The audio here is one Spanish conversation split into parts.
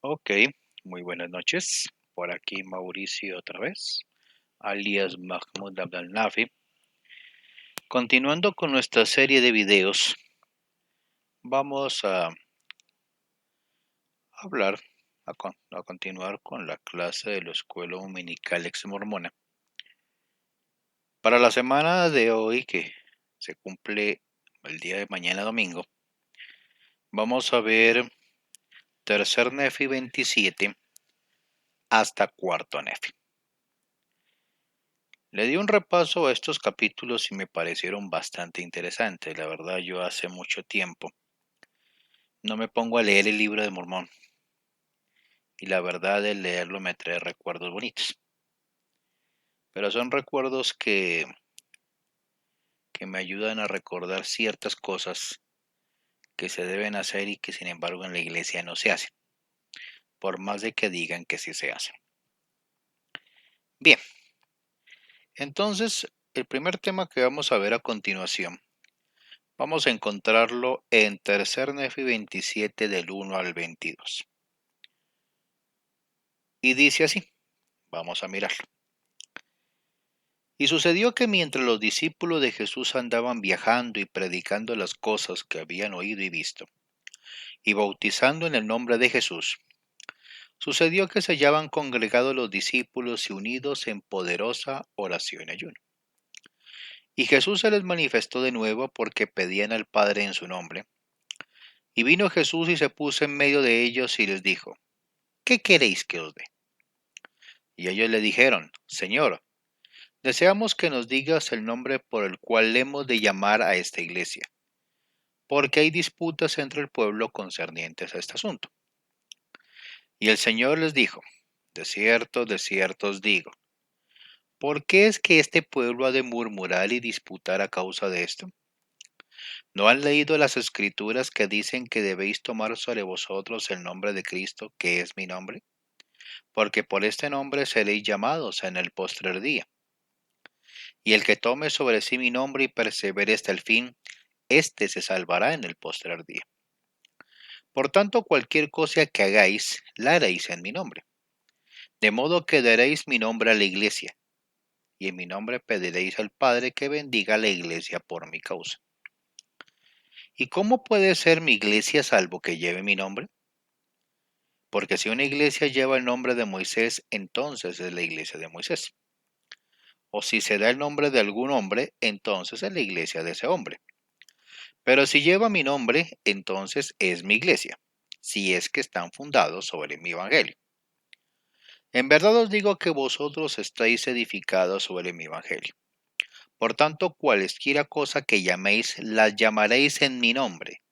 Ok, muy buenas noches. Por aquí Mauricio otra vez, alias Mahmoud Abdel Nafi. Continuando con nuestra serie de videos, vamos a hablar, a continuar con la clase de la Escuela Dominical Ex Mormona. Para la semana de hoy, que se cumple el día de mañana domingo, vamos a ver tercer Nefi 27 hasta cuarto Nefi. Le di un repaso a estos capítulos y me parecieron bastante interesantes. La verdad, yo hace mucho tiempo no me pongo a leer el libro de Mormón y la verdad el leerlo me trae recuerdos bonitos. Pero son recuerdos que me ayudan a recordar ciertas cosas que se deben hacer y que sin embargo en la iglesia no se hacen, por más de que digan que sí se hacen. Bien, entonces el primer tema que vamos a ver a continuación, vamos a encontrarlo en tercer Nefi 27 del 1 al 22. Y dice así, vamos a mirarlo. Y sucedió que mientras los discípulos de Jesús andaban viajando y predicando las cosas que habían oído y visto, y bautizando en el nombre de Jesús, sucedió que se hallaban congregados los discípulos y unidos en poderosa oración y ayuno. Y Jesús se les manifestó de nuevo porque pedían al Padre en su nombre. Y vino Jesús y se puso en medio de ellos y les dijo, ¿qué queréis que os dé? Y ellos le dijeron, Señor, deseamos que nos digas el nombre por el cual hemos de llamar a esta iglesia, porque hay disputas entre el pueblo concernientes a este asunto. Y el Señor les dijo, de cierto os digo, ¿por qué es que este pueblo ha de murmurar y disputar a causa de esto? ¿No han leído las escrituras que dicen que debéis tomar sobre vosotros el nombre de Cristo, que es mi nombre? Porque por este nombre seréis llamados en el postrer día. Y el que tome sobre sí mi nombre y persevere hasta el fin, éste se salvará en el postrer día. Por tanto, cualquier cosa que hagáis, la haréis en mi nombre. De modo que daréis mi nombre a la iglesia, y en mi nombre pediréis al Padre que bendiga a la iglesia por mi causa. ¿Y cómo puede ser mi iglesia salvo que lleve mi nombre? Porque si una iglesia lleva el nombre de Moisés, entonces es la iglesia de Moisés. O si se da el nombre de algún hombre, entonces es la iglesia de ese hombre. Pero si lleva mi nombre, entonces es mi iglesia, si es que están fundados sobre mi evangelio. En verdad os digo que vosotros estáis edificados sobre mi evangelio. Por tanto, cualesquiera cosa que llaméis, las llamaréis en mi nombre.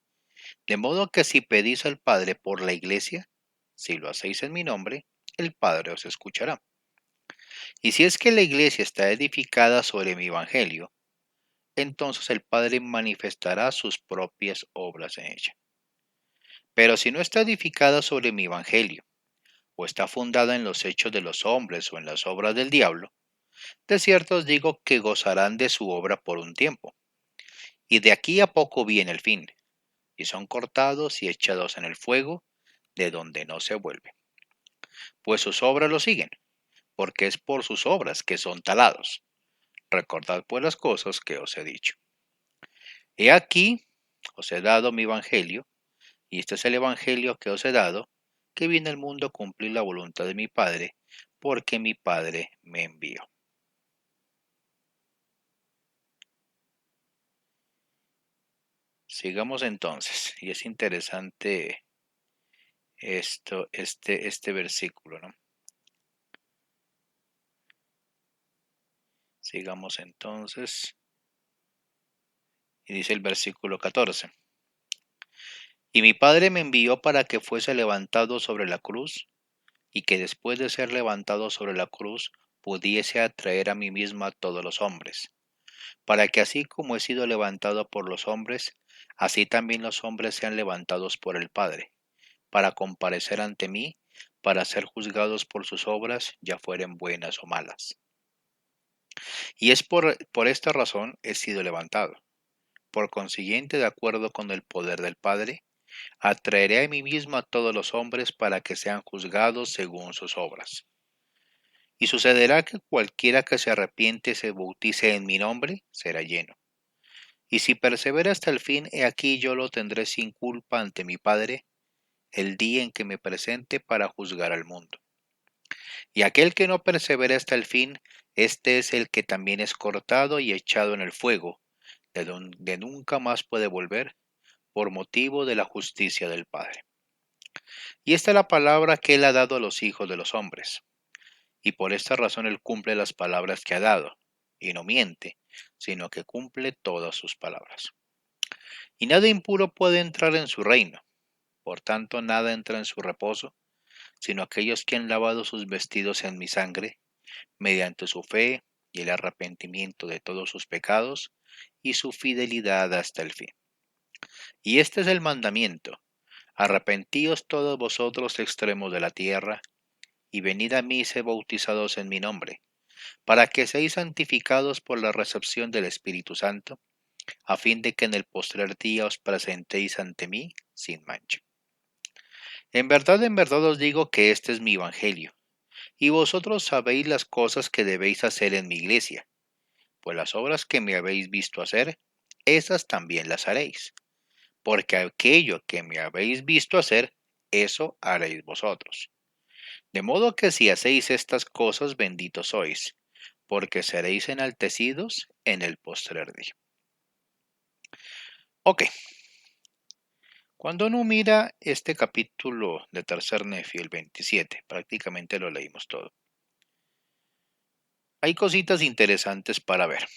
De modo que si pedís al Padre por la iglesia, si lo hacéis en mi nombre, el Padre os escuchará. Y si es que la iglesia está edificada sobre mi evangelio, entonces el Padre manifestará sus propias obras en ella. Pero si no está edificada sobre mi evangelio, o está fundada en los hechos de los hombres o en las obras del diablo, de cierto os digo que gozarán de su obra por un tiempo. Y de aquí a poco viene el fin, y son cortados y echados en el fuego, de donde no se vuelve. Pues sus obras lo siguen, porque es por sus obras que son talados. Recordad pues las cosas que os he dicho. He aquí, os he dado mi evangelio, y este es el evangelio que os he dado, que viene al mundo a cumplir la voluntad de mi Padre, porque mi Padre me envió. Sigamos entonces, y es interesante este versículo, ¿no? Sigamos entonces, y dice el versículo 14. Y mi Padre me envió para que fuese levantado sobre la cruz, y que después de ser levantado sobre la cruz, pudiese atraer a mí mismo a todos los hombres, para que así como he sido levantado por los hombres, así también los hombres sean levantados por el Padre, para comparecer ante mí, para ser juzgados por sus obras, ya fueren buenas o malas. Y es por esta razón he sido levantado. Por consiguiente, de acuerdo con el poder del Padre, Atraeré a mí mismo a todos los hombres para que sean juzgados según sus obras. Y sucederá que cualquiera que se arrepiente y se bautice en mi nombre será lleno. Y si persevera hasta el fin, he aquí yo lo tendré sin culpa ante mi Padre el día en que me presente para juzgar al mundo. Y aquel que no persevera hasta el fin, este es el que también es cortado y echado en el fuego, de donde nunca más puede volver, por motivo de la justicia del Padre. Y esta es la palabra que él ha dado a los hijos de los hombres. Y por esta razón él cumple las palabras que ha dado, y no miente, sino que cumple todas sus palabras. Y nada impuro puede entrar en su reino, por tanto nada entra en su reposo, sino aquellos que han lavado sus vestidos en mi sangre, mediante su fe y el arrepentimiento de todos sus pecados, y su fidelidad hasta el fin. Y este es el mandamiento: arrepentíos todos vosotros extremos de la tierra, y venid a mí y sed bautizados en mi nombre, para que seáis santificados por la recepción del Espíritu Santo, a fin de que en el postrer día os presentéis ante mí sin mancha. En verdad os digo que este es mi evangelio, y vosotros sabéis las cosas que debéis hacer en mi iglesia, pues las obras que me habéis visto hacer, esas también las haréis, porque aquello que me habéis visto hacer, eso haréis vosotros. De modo que si hacéis estas cosas, benditos sois, porque seréis enaltecidos en el postrer día. Ok, cuando uno mira este capítulo de Tercer Nefi, el 27, prácticamente lo leímos todo. Hay cositas interesantes para ver.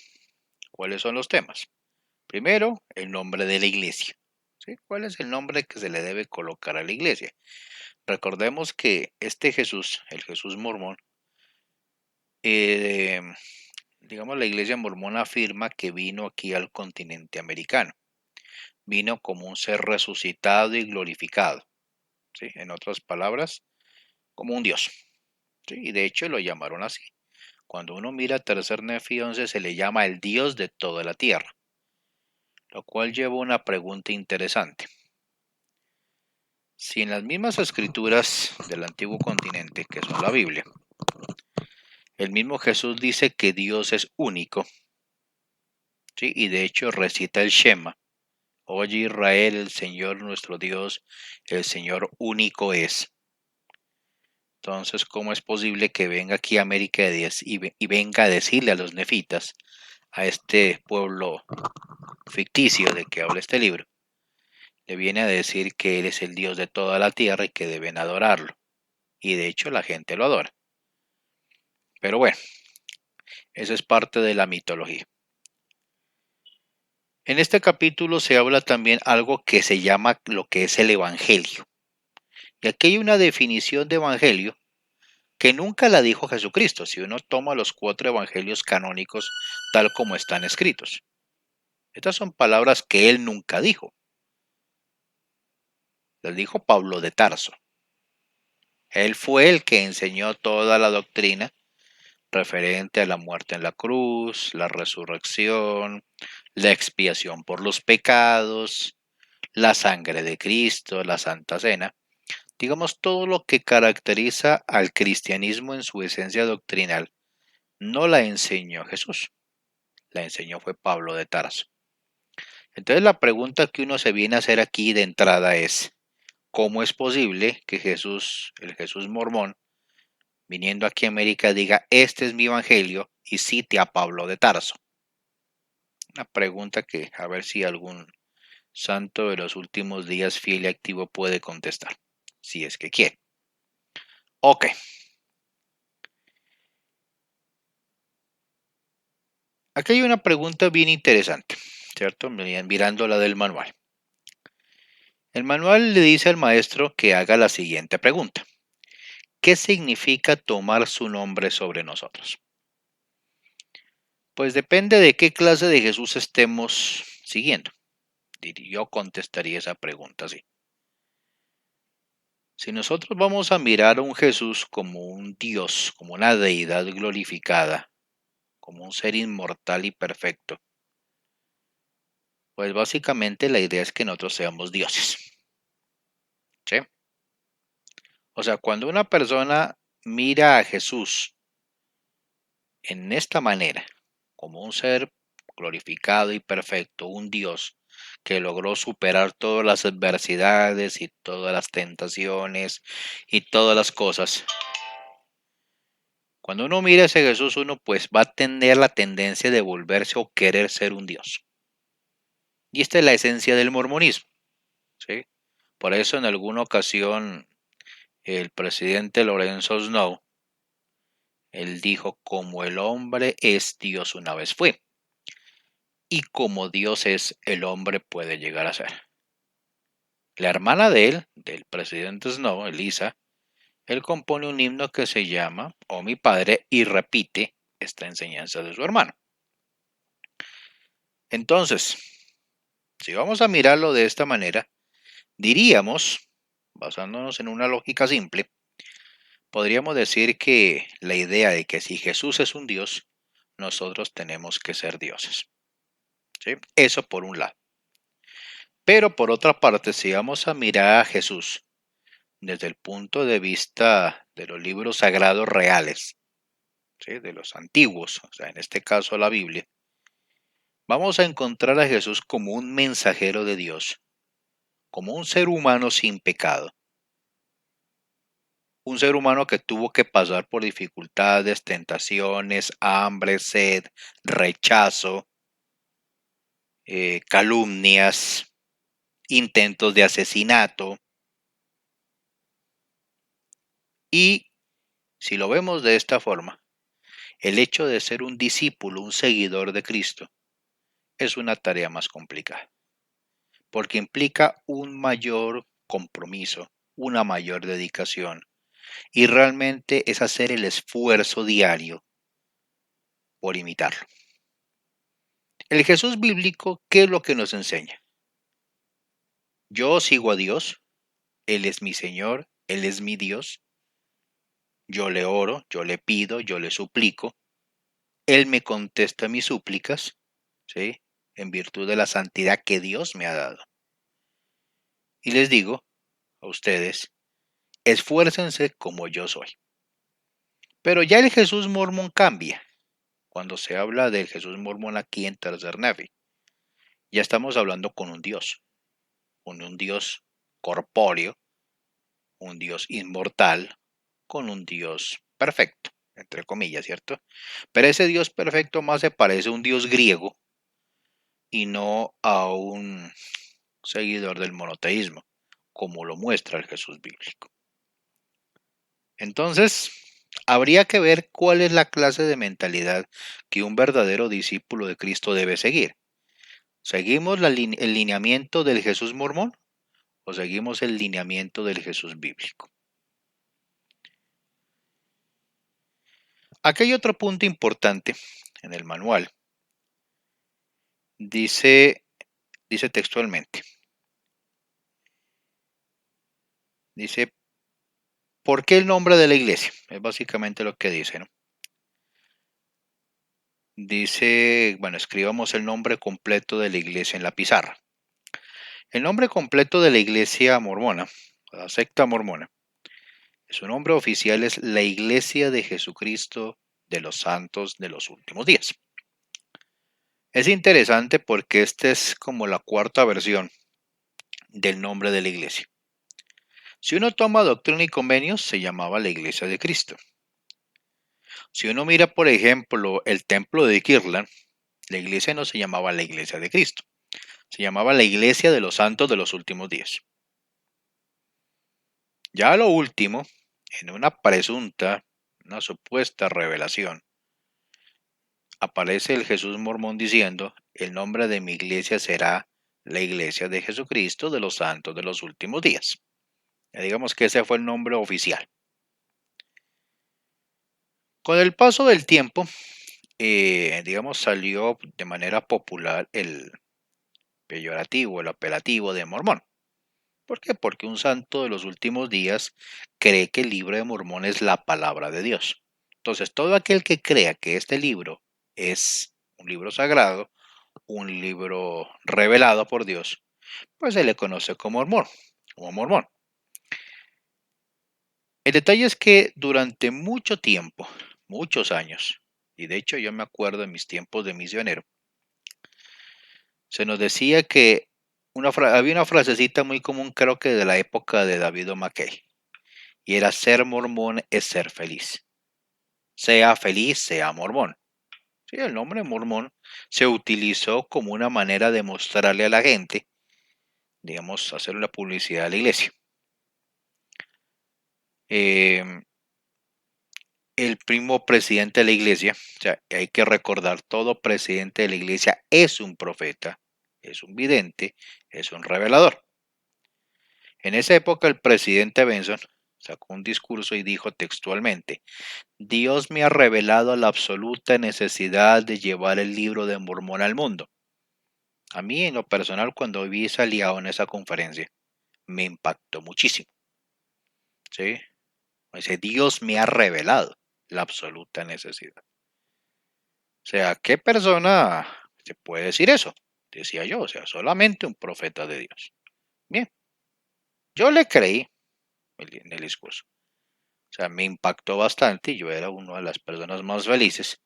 ¿Cuáles son los temas? Primero, el nombre de la iglesia. ¿Sí? ¿Cuál es el nombre que se le debe colocar a la iglesia? Recordemos que este Jesús, el Jesús mormón, eh, digamos, la iglesia mormona afirma que vino aquí al continente americano. Vino como un ser resucitado y glorificado. ¿Sí? En otras palabras, como un Dios. ¿Sí? Y de hecho lo llamaron así. Cuando uno mira Tercer Nefi 11 se le llama el Dios de toda la tierra, lo cual lleva a una pregunta interesante. Si en las mismas escrituras del antiguo continente, que son la Biblia, el mismo Jesús dice que Dios es único, ¿sí? Y de hecho recita el Shema: Oye Israel, el Señor nuestro Dios, el Señor único es. Entonces, ¿cómo es posible que venga aquí a América y venga a decirle a los nefitas, a este pueblo ficticio de que habla este libro, le viene a decir que Él es el Dios de toda la tierra y que deben adorarlo? Y de hecho la gente lo adora. Pero bueno, eso es parte de la mitología. En este capítulo se habla también algo que se llama lo que es el Evangelio. Y aquí hay una definición de Evangelio que nunca la dijo Jesucristo, si uno toma los 4 evangelios canónicos tal como están escritos. Estas son palabras que él nunca dijo. Las dijo Pablo de Tarso. Él fue el que enseñó toda la doctrina referente a la muerte en la cruz, la resurrección, la expiación por los pecados, la sangre de Cristo, la Santa Cena. Digamos, todo lo que caracteriza al cristianismo en su esencia doctrinal, no la enseñó Jesús, la enseñó fue Pablo de Tarso. Entonces la pregunta que uno se viene a hacer aquí de entrada es: ¿cómo es posible que Jesús, el Jesús mormón, viniendo aquí a América, diga este es mi evangelio y cite a Pablo de Tarso? Una pregunta que a ver si algún santo de los últimos días fiel y activo puede contestar, si es que quiere. Ok. Aquí hay una pregunta bien interesante, ¿cierto? Mirando la del manual. El manual le dice al maestro que haga la siguiente pregunta: ¿qué significa tomar su nombre sobre nosotros? Pues depende de qué clase de Jesús estemos siguiendo. Yo contestaría esa pregunta así. Si nosotros vamos a mirar a un Jesús como un Dios, como una deidad glorificada, como un ser inmortal y perfecto, pues básicamente la idea es que nosotros seamos dioses. ¿sí? O sea, cuando una persona mira a Jesús en esta manera, como un ser glorificado y perfecto, un Dios que logró superar todas las adversidades y todas las tentaciones y todas las cosas, cuando uno mira a ese Jesús, uno pues va a tener la tendencia de volverse o querer ser un Dios. Y esta es la esencia del mormonismo, ¿sí? Por eso en alguna ocasión el presidente Lorenzo Snow, él dijo, como el hombre es, Dios una vez fue. Y como Dios es, el hombre puede llegar a ser. La hermana de él, del presidente Snow, Elisa, él compone un himno que se llama Oh mi Padre y repite esta enseñanza de su hermano. Entonces, si vamos a mirarlo de esta manera, diríamos, basándonos en una lógica simple, podríamos decir que la idea de que si Jesús es un Dios, nosotros tenemos que ser dioses, ¿sí? Eso por un lado. Pero por otra parte, si vamos a mirar a Jesús desde el punto de vista de los libros sagrados reales, ¿sí? De los antiguos, o sea, en este caso la Biblia, vamos a encontrar a Jesús como un mensajero de Dios, como un ser humano sin pecado, un ser humano que tuvo que pasar por dificultades, tentaciones, hambre, sed, rechazo, calumnias, intentos de asesinato. Y si lo vemos de esta forma, el hecho de ser un discípulo, un seguidor de Cristo, es una tarea más complicada, porque implica un mayor compromiso, una mayor dedicación, y realmente es hacer el esfuerzo diario por imitarlo. El Jesús bíblico, ¿qué es lo que nos enseña? Yo sigo a Dios, Él es mi Señor, Él es mi Dios, yo le oro, yo le pido, yo le suplico, Él me contesta mis súplicas, ¿sí? En virtud de la santidad que Dios me ha dado. Y les digo a ustedes, esfuércense como yo soy. Pero ya el Jesús mormón cambia. Cuando se habla del Jesús mormón aquí en Tercer Nefi, ya estamos hablando con un Dios corpóreo, un Dios inmortal, con un Dios perfecto, entre comillas, ¿cierto? Pero ese Dios perfecto más se parece a un Dios griego y no a un seguidor del monoteísmo, como lo muestra el Jesús bíblico. Entonces, habría que ver cuál es la clase de mentalidad que un verdadero discípulo de Cristo debe seguir. ¿Seguimos el lineamiento del Jesús mormón o seguimos el lineamiento del Jesús bíblico? Aquí hay otro punto importante en el manual. Dice, dice textualmente, dice, ¿por qué el nombre de la iglesia? Es básicamente lo que dice, ¿no? Dice, bueno, escribamos el nombre completo de la iglesia en la pizarra. El nombre completo de la iglesia mormona, la secta mormona, su nombre oficial es la Iglesia de Jesucristo de los Santos de los Últimos Días. Es interesante porque esta es como la cuarta versión del nombre de la iglesia. Si uno toma Doctrina y Convenios, se llamaba la Iglesia de Cristo. Si uno mira, por ejemplo, el templo de Kirtland, la iglesia no se llamaba la Iglesia de Cristo, se llamaba la Iglesia de los Santos de los Últimos Días. Ya a lo último, en una supuesta revelación, aparece el Jesús mormón diciendo, el nombre de mi iglesia será la Iglesia de Jesucristo de los Santos de los Últimos Días. Ya digamos que ese fue el nombre oficial. Con el paso del tiempo, digamos, salió de manera popular el peyorativo, el apelativo de mormón. ¿Por qué? Porque un santo de los últimos días cree que el libro de Mormón es la palabra de Dios. Entonces, todo aquel que crea que este libro es un libro sagrado, un libro revelado por Dios, pues se le conoce como mormón, como mormón. El detalle es que durante mucho tiempo, muchos años, y de hecho yo me acuerdo en mis tiempos de misionero, se nos decía que había una frasecita muy común, creo que de la época de David O'Mackey, y era: ser mormón es ser feliz. Sea feliz, sea mormón. Sí, el nombre mormón se utilizó como una manera de mostrarle a la gente, digamos, hacer una publicidad a la iglesia. Em, el primo presidente de la iglesia, o sea, hay que recordar, todo presidente de la iglesia es un profeta, es un vidente, es un revelador. En esa época el presidente Benson sacó un discurso y dijo textualmente: Dios me ha revelado la absoluta necesidad de llevar el libro de Mormón al mundo. A mí, en lo personal, cuando vi esa liado en esa conferencia, me impactó muchísimo. ¿Sí? Dice: Dios me ha revelado la absoluta necesidad. O sea, ¿qué persona se puede decir eso? Decía yo, o sea, solamente un profeta de Dios. Bien, yo le creí en el discurso. O sea, me impactó bastante y yo era una de las personas más felices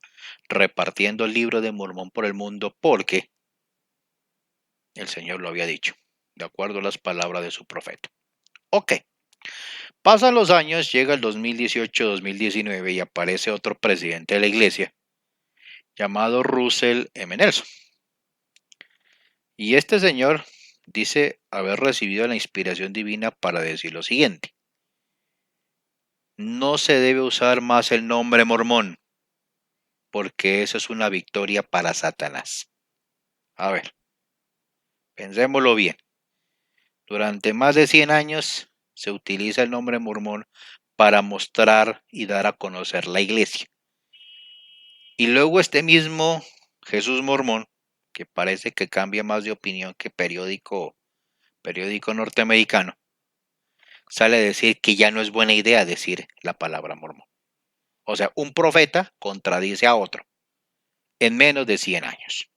repartiendo el libro de Mormón por el mundo porque el Señor lo había dicho, de acuerdo a las palabras de su profeta. Ok, pasan los años, llega el 2018-2019 y aparece otro presidente de la iglesia llamado Russell M. Nelson. Y este señor dice haber recibido la inspiración divina para decir lo siguiente: no se debe usar más el nombre mormón, porque eso es una victoria para Satanás. A ver, pensémoslo bien. Durante más de 100 años se utiliza el nombre mormón para mostrar y dar a conocer la iglesia. Y luego este mismo Jesús Mormón, que parece que cambia más de opinión que periódico norteamericano, sale a decir que ya no es buena idea decir la palabra mormón. O sea, un profeta contradice a otro en menos de 100 años.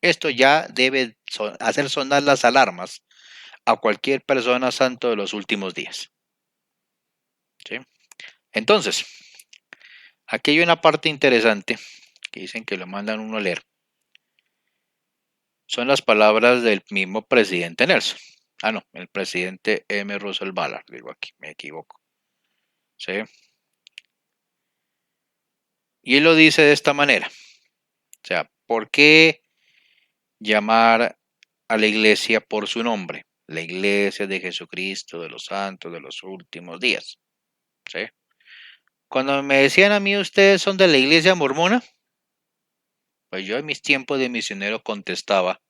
Esto ya debe hacer sonar las alarmas a cualquier persona santo de los últimos días. ¿Sí? Entonces, aquí hay una parte interesante que dicen que lo mandan uno a leer. Son las palabras del mismo presidente Nelson. Ah, no, el presidente M. Russell Ballard, digo aquí, me equivoco. ¿Sí? Y él lo dice de esta manera. O sea, ¿por qué llamar a la iglesia por su nombre? La iglesia de Jesucristo, de los santos, de los últimos días. ¿Sí? Cuando me decían a mí: ustedes son de la iglesia mormona, pues yo en mis tiempos de misionero contestaba: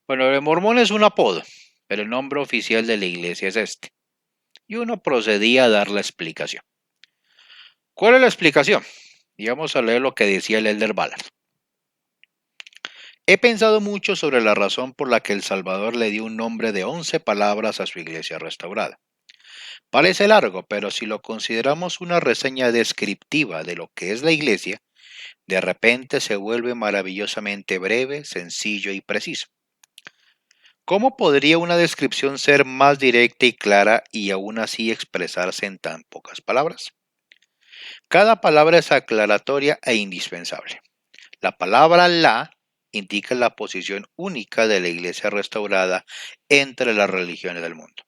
bueno, el mormón es un apodo, pero el nombre oficial de la iglesia es este. Y uno procedía a dar la explicación. ¿Cuál es la explicación? Y vamos a leer lo que decía el elder Ballard. He pensado mucho sobre la razón por la que el Salvador le dio un nombre de 11 palabras a su iglesia restaurada. Parece largo, pero si lo consideramos una reseña descriptiva de lo que es la iglesia, de repente se vuelve maravillosamente breve, sencillo y preciso. ¿Cómo podría una descripción ser más directa y clara y aún así expresarse en tan pocas palabras? Cada palabra es aclaratoria e indispensable. La palabra la indica la posición única de la iglesia restaurada entre las religiones del mundo.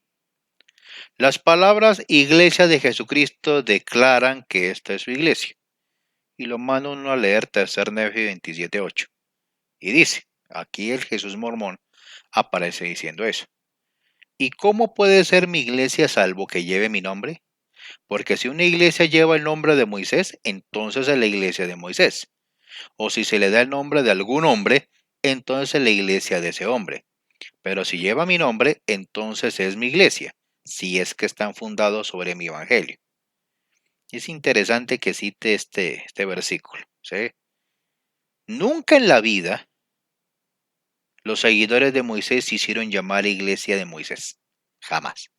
Las palabras iglesia de Jesucristo declaran que esta es su iglesia. Y lo manda uno a leer 3 Nefi 27:8. Y dice, aquí el Jesús mormón aparece diciendo eso. ¿Y cómo puede ser mi iglesia salvo que lleve mi nombre? Porque si una iglesia lleva el nombre de Moisés, entonces es la iglesia de Moisés. O si se le da el nombre de algún hombre, entonces es la iglesia de ese hombre. Pero si lleva mi nombre, entonces es mi iglesia, si es que están fundados sobre mi evangelio. Es interesante que cite este versículo. ¿Sí? Nunca en la vida los seguidores de Moisés se hicieron llamar iglesia de Moisés. Jamás.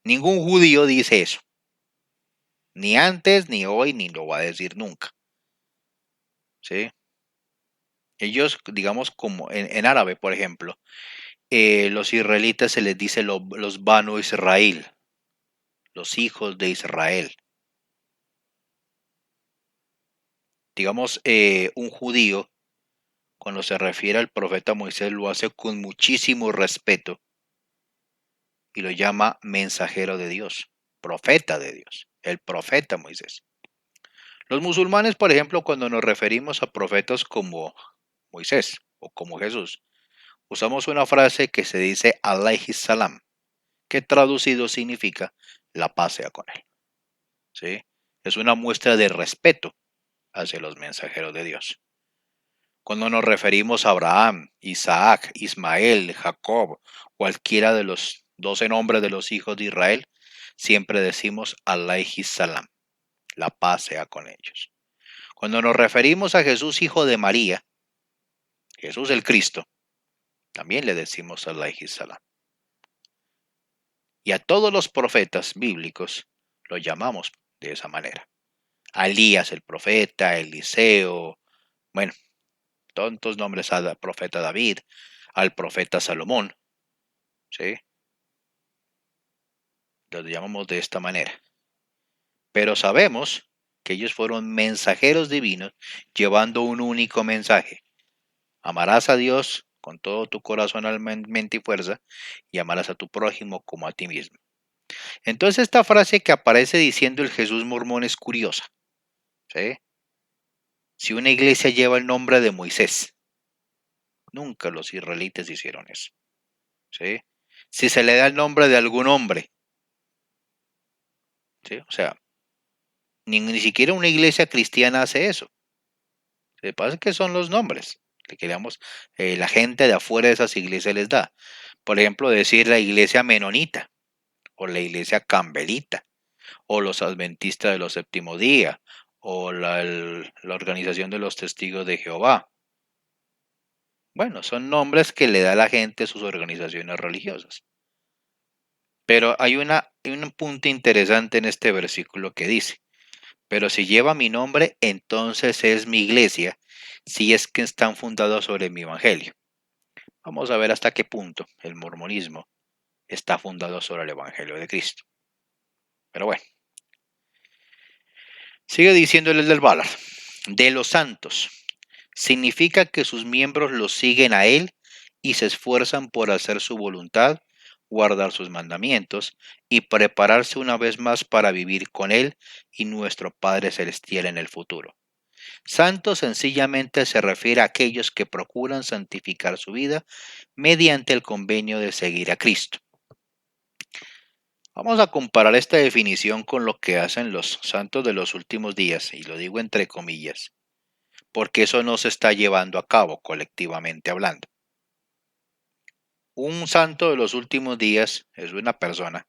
Ningún judío dice eso. Ni antes, ni hoy, ni lo va a decir nunca. ¿Sí? Ellos, digamos, como en árabe, por ejemplo, los israelitas se les dice los Banu Israel. los hijos de Israel. Digamos, un judío, cuando se refiere al profeta Moisés, lo hace con muchísimo respeto y lo llama mensajero de Dios, profeta de Dios, el profeta Moisés. Los musulmanes, por ejemplo, cuando nos referimos a profetas como Moisés o como Jesús, usamos una frase que se dice alayhi salam, que traducido significa la paz sea con él. ¿Sí? Es una muestra de respeto hacia los mensajeros de Dios. Cuando nos referimos a Abraham, Isaac, Ismael, Jacob, cualquiera de los 12 nombres de los hijos de Israel, siempre decimos alayhi salam, la paz sea con ellos. Cuando nos referimos a Jesús, hijo de María, Jesús el Cristo, también le decimos alayhi salam. Y a todos los profetas bíblicos los llamamos de esa manera. A Elías el profeta, Eliseo, bueno, tantos nombres al profeta David, al profeta Salomón, ¿sí? Los llamamos de esta manera. Pero sabemos que ellos fueron mensajeros divinos llevando un único mensaje. Amarás a Dios con todo tu corazón, alma, mente y fuerza, y amarás a tu prójimo como a ti mismo. Entonces esta frase que aparece diciendo el Jesús mormón es curiosa, ¿sí? Si una iglesia lleva el nombre de Moisés, nunca los israelitas hicieron eso, ¿sí? Si se le da el nombre de algún hombre, ¿sí? O sea, ni siquiera una iglesia cristiana hace eso. Lo que pasa es que son los nombres que queremos, la gente de afuera de esas iglesias les da. Por ejemplo, decir la iglesia menonita, o la iglesia campbelita, o los adventistas de los séptimo día, o la organización de los testigos de Jehová. Bueno, son nombres que le da la gente a sus organizaciones religiosas. Pero hay un punto interesante en este versículo que dice, pero si lleva mi nombre, entonces es mi iglesia, si es que están fundados sobre mi evangelio. Vamos a ver hasta qué punto el mormonismo está fundado sobre el evangelio de Cristo. Pero bueno, sigue diciéndole el del Ballard. De los santos. Significa que sus miembros lo siguen a él y se esfuerzan por hacer su voluntad, guardar sus mandamientos y prepararse una vez más para vivir con él y nuestro Padre Celestial en el futuro. Santo sencillamente se refiere a aquellos que procuran santificar su vida mediante el convenio de seguir a Cristo. Vamos a comparar esta definición con lo que hacen los santos de los últimos días, y lo digo entre comillas, porque eso no se está llevando a cabo colectivamente hablando. Un santo de los últimos días es una persona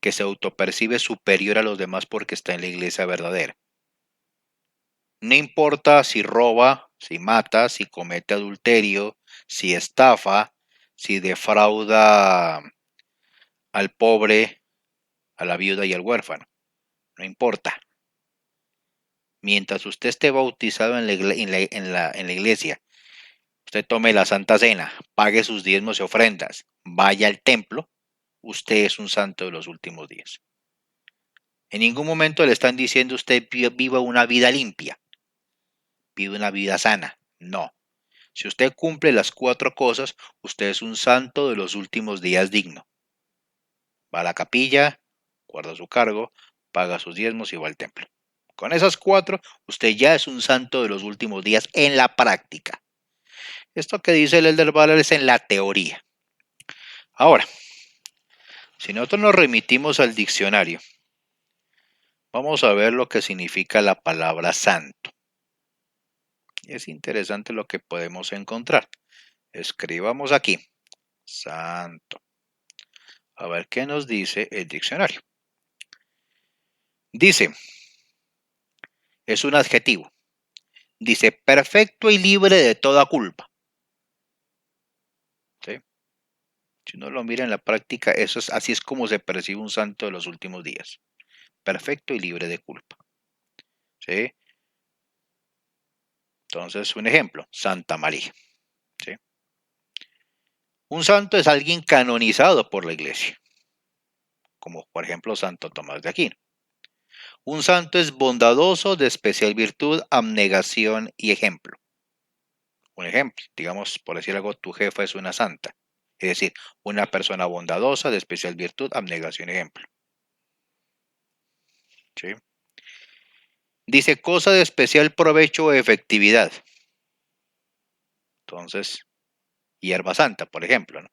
que se autopercibe superior a los demás porque está en la iglesia verdadera. No importa si roba, si mata, si comete adulterio, si estafa, si defrauda al pobre, a la viuda y al huérfano. No importa. Mientras usted esté bautizado en la iglesia, usted tome la Santa Cena, pague sus diezmos y ofrendas, vaya al templo, usted es un santo de los últimos días. En ningún momento le están diciendo usted viva una vida limpia, vive una vida sana. No. Si usted cumple las 4 cosas, usted es un santo de los últimos días digno. Va a la capilla, guarda su cargo, paga sus diezmos y va al templo. Con esas 4, usted ya es un santo de los últimos días en la práctica. Esto que dice el Elder Ballard es en la teoría. Ahora, si nosotros nos remitimos al diccionario, vamos a ver lo que significa la palabra santo. Es interesante lo que podemos encontrar. Escribamos aquí, santo. A ver qué nos dice el diccionario. Dice, es un adjetivo. Dice, perfecto y libre de toda culpa. ¿Sí? Si uno lo mira en la práctica, así es como se percibe un santo de los últimos días. Perfecto y libre de culpa. ¿Sí? Entonces, un ejemplo, Santa María. ¿Sí? Un santo es alguien canonizado por la iglesia, como por ejemplo Santo Tomás de Aquino. Un santo es bondadoso, de especial virtud, abnegación y ejemplo. Un ejemplo, digamos, por decir algo, tu jefa es una santa. Es decir, una persona bondadosa, de especial virtud, abnegación y ejemplo. ¿Sí? Dice, cosa de especial provecho o efectividad. Entonces, hierba santa, por ejemplo, ¿no?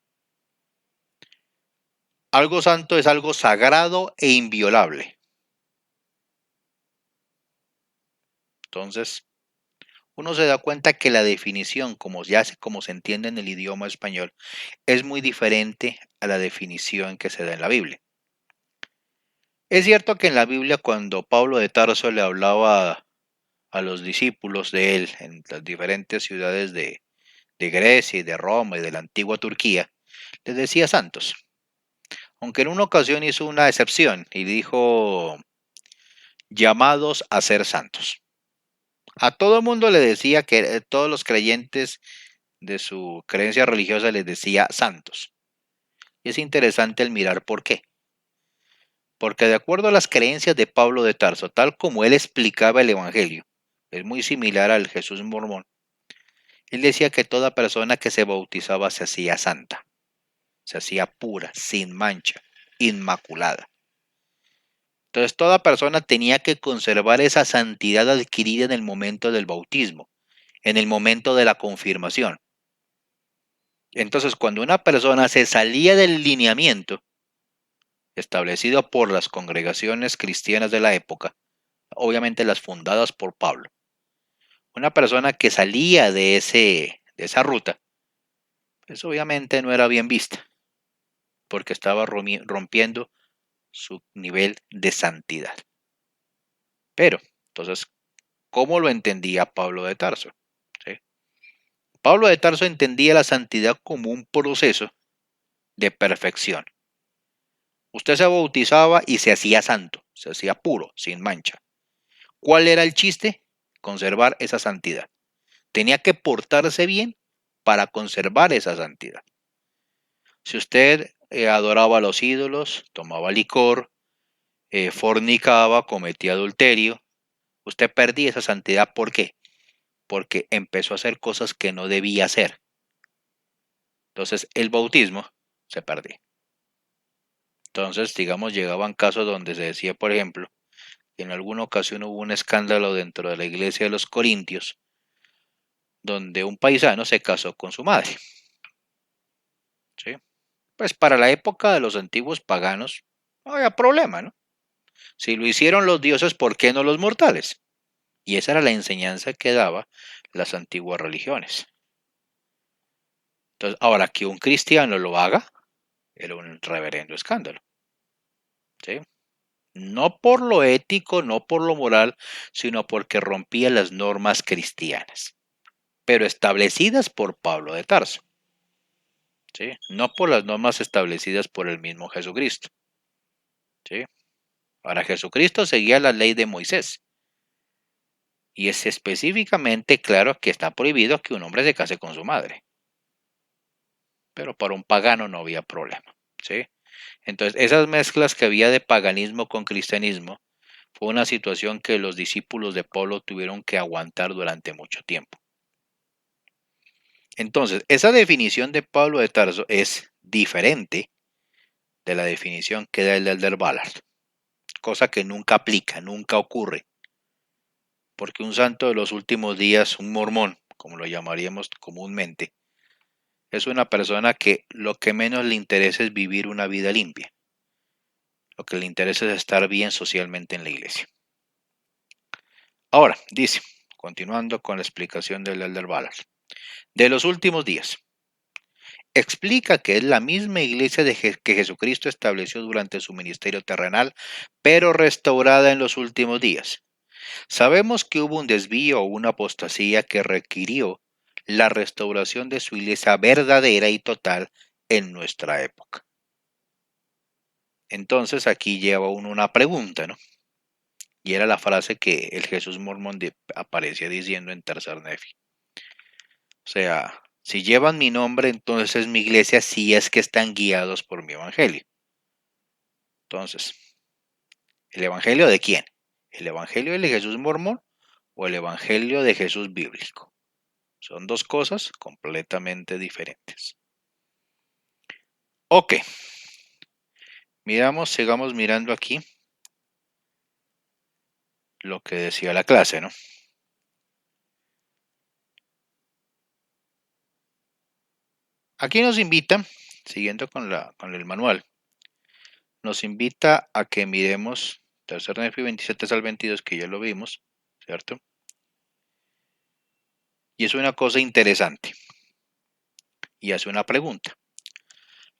Algo santo es algo sagrado e inviolable. Entonces, uno se da cuenta que la definición, como se entiende en el idioma español, es muy diferente a la definición que se da en la Biblia. Es cierto que en la Biblia, cuando Pablo de Tarso le hablaba a los discípulos de él en las diferentes ciudades de Grecia y de Roma y de la antigua Turquía, les decía santos. Aunque en una ocasión hizo una excepción y dijo llamados a ser santos. A todo el mundo le decía que todos los creyentes de su creencia religiosa les decía santos. Y es interesante el mirar por qué. Porque de acuerdo a las creencias de Pablo de Tarso, tal como él explicaba el Evangelio, es muy similar al Jesús mormón. Él decía que toda persona que se bautizaba se hacía santa, se hacía pura, sin mancha, inmaculada. Entonces toda persona tenía que conservar esa santidad adquirida en el momento del bautismo, en el momento de la confirmación. Entonces cuando una persona se salía del lineamiento establecido por las congregaciones cristianas de la época, obviamente las fundadas por Pablo, una persona que salía de esa ruta, pues obviamente no era bien vista, porque estaba rompiendo su nivel de santidad. Pero, entonces, ¿cómo lo entendía Pablo de Tarso? ¿Sí? Pablo de Tarso entendía la santidad como un proceso de perfección. Usted se bautizaba y se hacía santo, se hacía puro, sin mancha. ¿Cuál era el chiste? Conservar esa santidad. Tenía que portarse bien para conservar esa santidad. Si usted adoraba a los ídolos, tomaba licor, fornicaba, cometía adulterio, usted perdía esa santidad. ¿Por qué? Porque empezó a hacer cosas que no debía hacer. Entonces el bautismo se perdía. Entonces, digamos, llegaban casos donde se decía, por ejemplo, que en alguna ocasión hubo un escándalo dentro de la iglesia de los Corintios, donde un paisano se casó con su madre. ¿Sí? Pues para la época de los antiguos paganos no había problema, ¿no? Si lo hicieron los dioses, ¿por qué no los mortales? Y esa era la enseñanza que daba las antiguas religiones. Entonces, ahora que un cristiano lo haga, era un reverendo escándalo. ¿Sí? No por lo ético, no por lo moral, sino porque rompía las normas cristianas, pero establecidas por Pablo de Tarso. ¿Sí? No por las normas establecidas por el mismo Jesucristo. ¿Sí? Ahora, Jesucristo seguía la ley de Moisés. Y es específicamente claro que está prohibido que un hombre se case con su madre. Pero para un pagano no había problema. ¿Sí? Entonces, esas mezclas que había de paganismo con cristianismo fue una situación que los discípulos de Pablo tuvieron que aguantar durante mucho tiempo. Entonces, esa definición de Pablo de Tarso es diferente de la definición que da el Elder Ballard, cosa que nunca aplica, nunca ocurre, porque un santo de los últimos días, un mormón, como lo llamaríamos comúnmente, es una persona que lo que menos le interesa es vivir una vida limpia. Lo que le interesa es estar bien socialmente en la iglesia. Ahora, dice, continuando con la explicación del Elder Ballard, de los últimos días, explica que es la misma iglesia que Jesucristo estableció durante su ministerio terrenal, pero restaurada en los últimos días. Sabemos que hubo un desvío o una apostasía que requirió la restauración de su iglesia verdadera y total en nuestra época. Entonces aquí lleva uno una pregunta, ¿no? Y era la frase que el Jesús mormón aparecía diciendo en Tercer Nefi. O sea, si llevan mi nombre, entonces es mi iglesia si es que están guiados por mi evangelio. Entonces, ¿el evangelio de quién? ¿El evangelio de Jesús mormón o el evangelio de Jesús bíblico? Son dos cosas completamente diferentes. Ok, sigamos mirando aquí lo que decía la clase, ¿no? Aquí nos invita, siguiendo con el manual, nos invita a que miremos tercer Nefi 27 al 22, que ya lo vimos, ¿cierto? Y es una cosa interesante. Y hace una pregunta.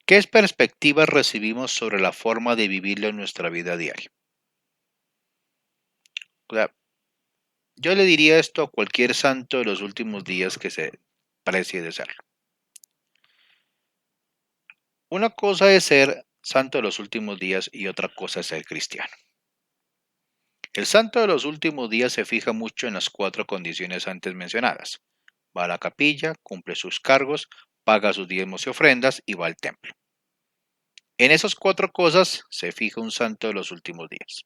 ¿Qué perspectivas recibimos sobre la forma de vivirlo en nuestra vida diaria? O sea, yo le diría esto a cualquier santo de los últimos días que se precie de serlo. Una cosa es ser santo de los últimos días y otra cosa es ser cristiano. El santo de los últimos días se fija mucho en las cuatro condiciones antes mencionadas. Va a la capilla, cumple sus cargos, paga sus diezmos y ofrendas y va al templo. En esas cuatro cosas se fija un santo de los últimos días.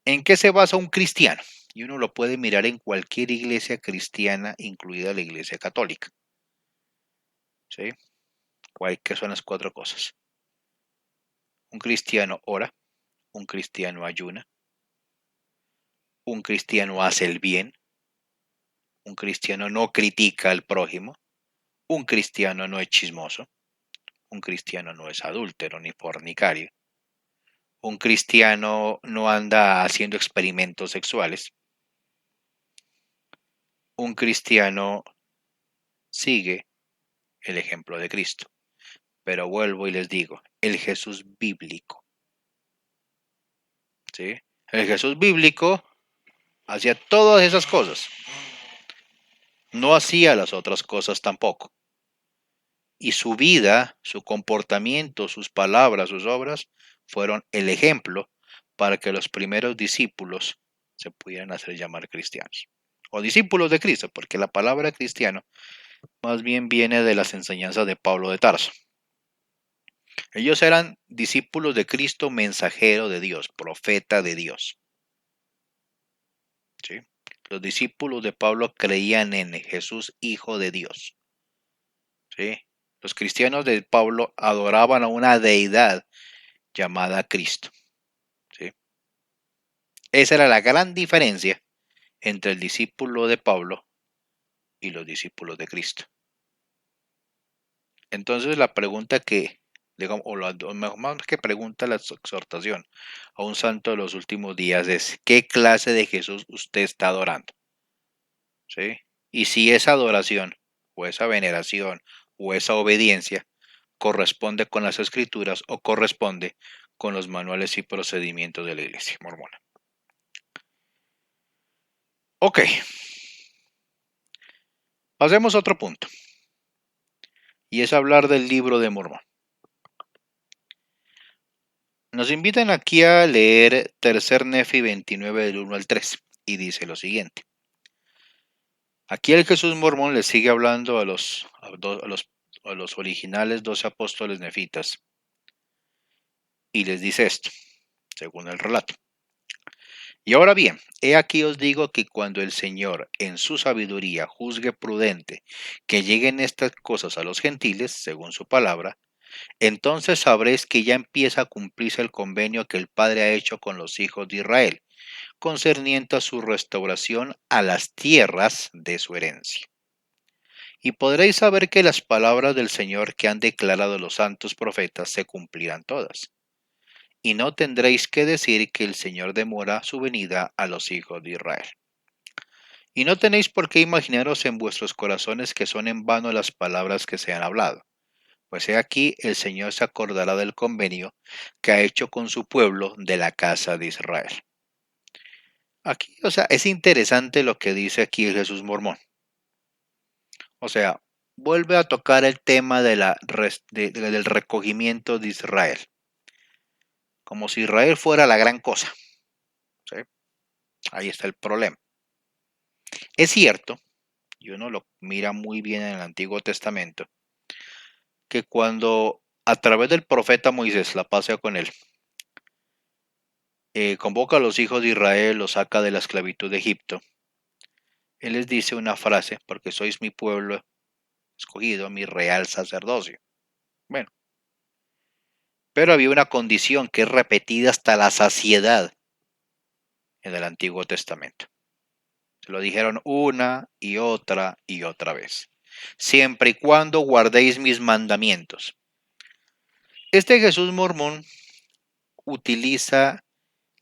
¿En qué se basa un cristiano? Y uno lo puede mirar en cualquier iglesia cristiana, incluida la iglesia católica. ¿Sí? ¿Qué son las cuatro cosas? Un cristiano ora, un cristiano ayuna, un cristiano hace el bien, un cristiano no critica al prójimo, un cristiano no es chismoso, un cristiano no es adúltero ni fornicario, un cristiano no anda haciendo experimentos sexuales, un cristiano sigue el ejemplo de Cristo. Pero vuelvo y les digo, el Jesús bíblico, ¿sí? El Jesús bíblico hacía todas esas cosas, no hacía las otras cosas tampoco. Y su vida, su comportamiento, sus palabras, sus obras fueron el ejemplo para que los primeros discípulos se pudieran hacer llamar cristianos. O discípulos de Cristo, porque la palabra cristiano más bien viene de las enseñanzas de Pablo de Tarso. Ellos eran discípulos de Cristo, mensajero de Dios, profeta de Dios. ¿Sí? Los discípulos de Pablo creían en Jesús, Hijo de Dios. ¿Sí? Los cristianos de Pablo adoraban a una deidad llamada Cristo. ¿Sí? Esa era la gran diferencia entre el discípulo de Pablo y los discípulos de Cristo. Entonces la pregunta que, digamos, o más que pregunta la exhortación a un santo de los últimos días es, ¿qué clase de Jesús usted está adorando? ¿Sí? Y si esa adoración o esa veneración o esa obediencia corresponde con las escrituras o corresponde con los manuales y procedimientos de la iglesia mormona. Ok, pasemos a otro punto, y es hablar del libro de Mormón. Nos invitan aquí a leer tercer Nefi 29 del 1 al 3, y dice lo siguiente. Aquí el Jesús mormón le sigue hablando a los originales 12 apóstoles nefitas, y les dice esto, según el relato. Y ahora bien, he aquí os digo que cuando el Señor en su sabiduría juzgue prudente que lleguen estas cosas a los gentiles, según su palabra, entonces sabréis que ya empieza a cumplirse el convenio que el Padre ha hecho con los hijos de Israel, concerniente a su restauración a las tierras de su herencia. Y podréis saber que las palabras del Señor que han declarado los santos profetas se cumplirán todas. Y no tendréis que decir que el Señor demora su venida a los hijos de Israel. Y no tenéis por qué imaginaros en vuestros corazones que son en vano las palabras que se han hablado. Pues he aquí el Señor se acordará del convenio que ha hecho con su pueblo de la casa de Israel. Aquí, o sea, es interesante lo que dice aquí el Jesús mormón. O sea, vuelve a tocar el tema del recogimiento de Israel. Como si Israel fuera la gran cosa. ¿Sí? Ahí está el problema. Es cierto, y uno lo mira muy bien en el Antiguo Testamento, que cuando a través del profeta Moisés, la paz sea con él, convoca a los hijos de Israel, los saca de la esclavitud de Egipto. Él les dice una frase, porque sois mi pueblo escogido, mi real sacerdocio. Bueno, pero había una condición que es repetida hasta la saciedad en el Antiguo Testamento. Se lo dijeron una y otra vez. Siempre y cuando guardéis mis mandamientos. Este Jesús mormón utiliza